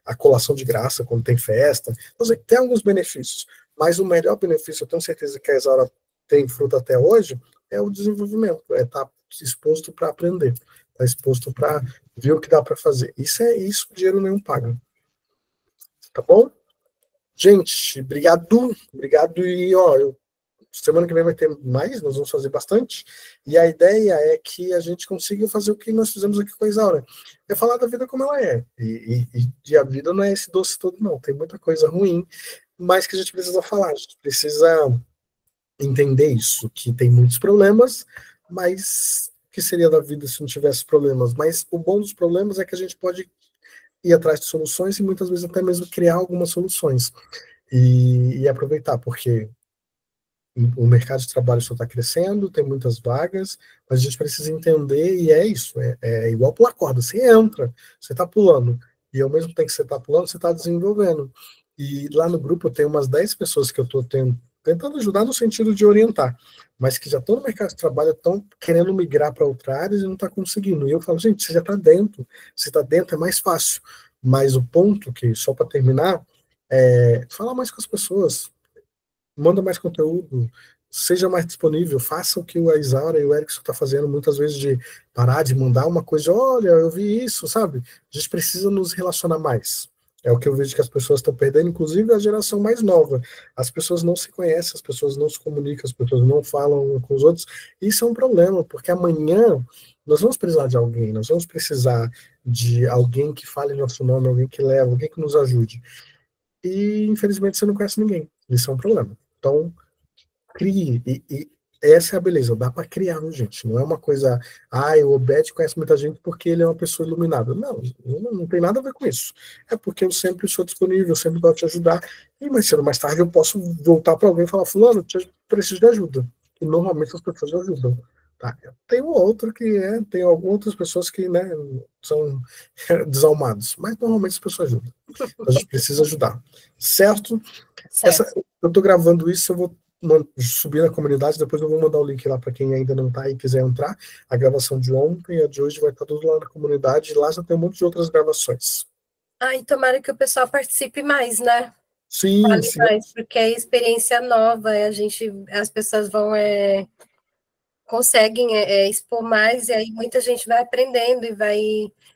a colação de graça quando tem festa, então, assim, tem alguns benefícios, mas o melhor benefício, eu tenho certeza que a Isaura tem fruto até hoje, é o desenvolvimento, é estar exposto para aprender, estar exposto para ver o que dá para fazer, isso dinheiro nenhum paga, tá bom? Gente, obrigado e ó, semana que vem vai ter mais, nós vamos fazer bastante, e a ideia é que a gente consiga fazer o que nós fizemos aqui com a Isaura, é falar da vida como ela é, e a vida não é esse doce todo não, tem muita coisa ruim, mas que a gente precisa falar, a gente precisa entender isso, que tem muitos problemas, mas o que seria da vida se não tivesse problemas? Mas o bom dos problemas é que a gente pode ir atrás de soluções e muitas vezes até mesmo criar algumas soluções e aproveitar, porque o mercado de trabalho só está crescendo, tem muitas vagas, mas a gente precisa entender, e é isso, é igual pular corda, você entra, você está pulando, e ao mesmo tempo que você está pulando, você está desenvolvendo. E lá no grupo eu tenho umas 10 pessoas que eu estou tentando ajudar no sentido de orientar, mas que já estão no mercado de trabalho, estão querendo migrar para outra área e não está conseguindo. E eu falo, gente, você já está dentro, você está dentro é mais fácil. Mas o ponto que, só para terminar, é falar mais com as pessoas, manda mais conteúdo, seja mais disponível, faça o que o Isaura e o Erickson está fazendo muitas vezes de parar de mandar uma coisa, olha, eu vi isso, sabe? A gente precisa nos relacionar mais. É o que eu vejo que as pessoas estão perdendo, inclusive a geração mais nova. As pessoas não se conhecem, as pessoas não se comunicam, as pessoas não falam com os outros. Isso é um problema, porque amanhã nós vamos precisar de alguém, nós vamos precisar de alguém que fale nosso nome, alguém que leve, alguém que nos ajude. E infelizmente você não conhece ninguém. Isso é um problema. Então, crie. E essa é a beleza, dá para criar, né, gente? Não é uma coisa, o Obed conhece muita gente porque ele é uma pessoa iluminada. Não tem nada a ver com isso. É porque eu sempre sou disponível, eu sempre gosto de ajudar. E mais cedo ou mais tarde eu posso voltar para alguém e falar, fulano, eu preciso de ajuda. E normalmente as pessoas ajudam. Tá? Tem um outro tem algumas outras pessoas que, né, são desalmados, mas normalmente as pessoas ajudam. A gente precisa ajudar. Certo? Eu estou gravando isso, eu vou subir na comunidade, depois eu vou mandar o link lá para quem ainda não está e quiser entrar. A gravação de ontem e a de hoje vai estar tudo lá na comunidade, e lá já tem um monte de outras gravações. E tomara que o pessoal participe mais, né? Sim, Fale sim. mais, porque é experiência nova, as pessoas vão conseguem expor mais, e aí muita gente vai aprendendo e vai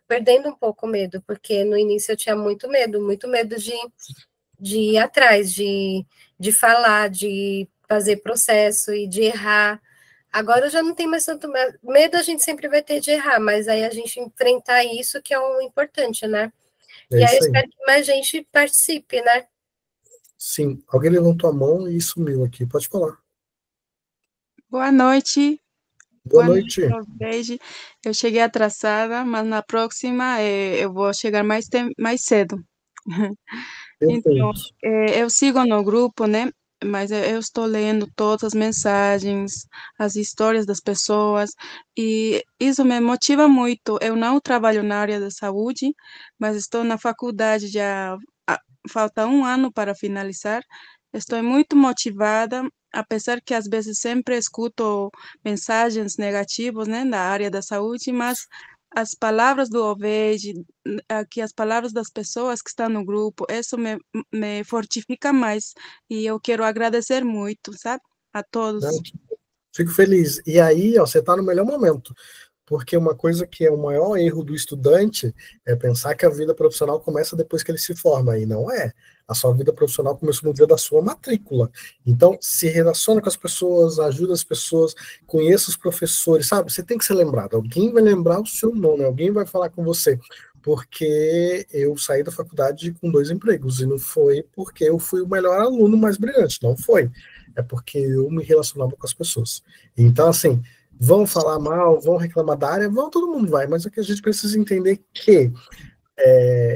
perdendo um pouco o medo, porque no início eu tinha muito medo de ir atrás, de falar, de fazer processo e de errar. Agora eu já não tenho mais tanto medo, a gente sempre vai ter de errar, mas aí a gente enfrentar isso que é o importante, né? É e aí eu isso aí. espero que mais gente participe, né? Sim, alguém levantou a mão e sumiu aqui, pode falar. Boa noite. Boa noite. Obed. Eu cheguei atrasada, mas na próxima eu vou chegar mais cedo. Então, eu sigo no grupo, né? Mas eu estou lendo todas as mensagens, as histórias das pessoas, e isso me motiva muito. Eu não trabalho na área da saúde, mas estou na faculdade já, falta um ano para finalizar. Estou muito motivada, apesar que às vezes sempre escuto mensagens negativas, né, na área da saúde, mas as palavras do Oved, aqui as palavras das pessoas que estão no grupo, isso me fortifica mais, e eu quero agradecer muito, sabe, a todos. Fico feliz. E aí, ó, você está no melhor momento, porque uma coisa que é o maior erro do estudante é pensar que a vida profissional começa depois que ele se forma, e não é. A sua vida profissional começou no dia da sua matrícula. Então, se relaciona com as pessoas, ajuda as pessoas, conheça os professores, sabe? Você tem que ser lembrado. Alguém vai lembrar o seu nome, alguém vai falar com você. Porque eu saí da faculdade com 2 empregos, e não foi porque eu fui o melhor aluno mais brilhante, não foi. É porque eu me relacionava com as pessoas. Então, assim, vão falar mal, vão reclamar da área, todo mundo vai, mas é que a gente precisa entender que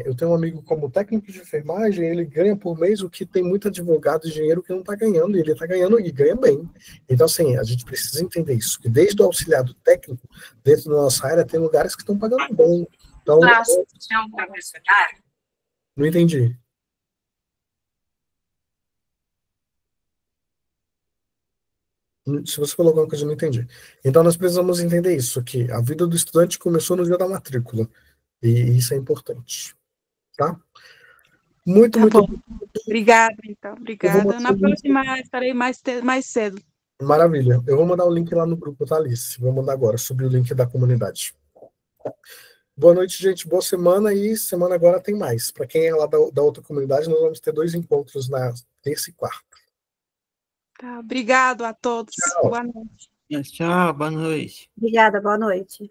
eu tenho um amigo como técnico de enfermagem, ele ganha por mês o que tem muito advogado e engenheiro que não está ganhando, e ele está ganhando e ganha bem. Então, assim, a gente precisa entender isso, que desde o auxiliado técnico, dentro da nossa área, tem lugares que estão pagando bem. Então, não entendi. Se você falou alguma coisa, eu não entendi. Então, nós precisamos entender isso, que a vida do estudante começou no dia da matrícula, e isso é importante, tá? Muito, Tá muito bom. Obrigada, então. Obrigada. Na o link. próxima estarei mais cedo. Maravilha. Eu vou mandar o link lá no grupo, tá, Alice? Vou mandar agora, subir o link da comunidade. Boa noite, gente. Boa semana, e semana agora tem mais. Para quem é lá da outra comunidade, nós vamos ter 2 encontros na terça e quarta. Tá, obrigado a todos. Tchau. Boa noite. Tchau, boa noite. Obrigada, boa noite.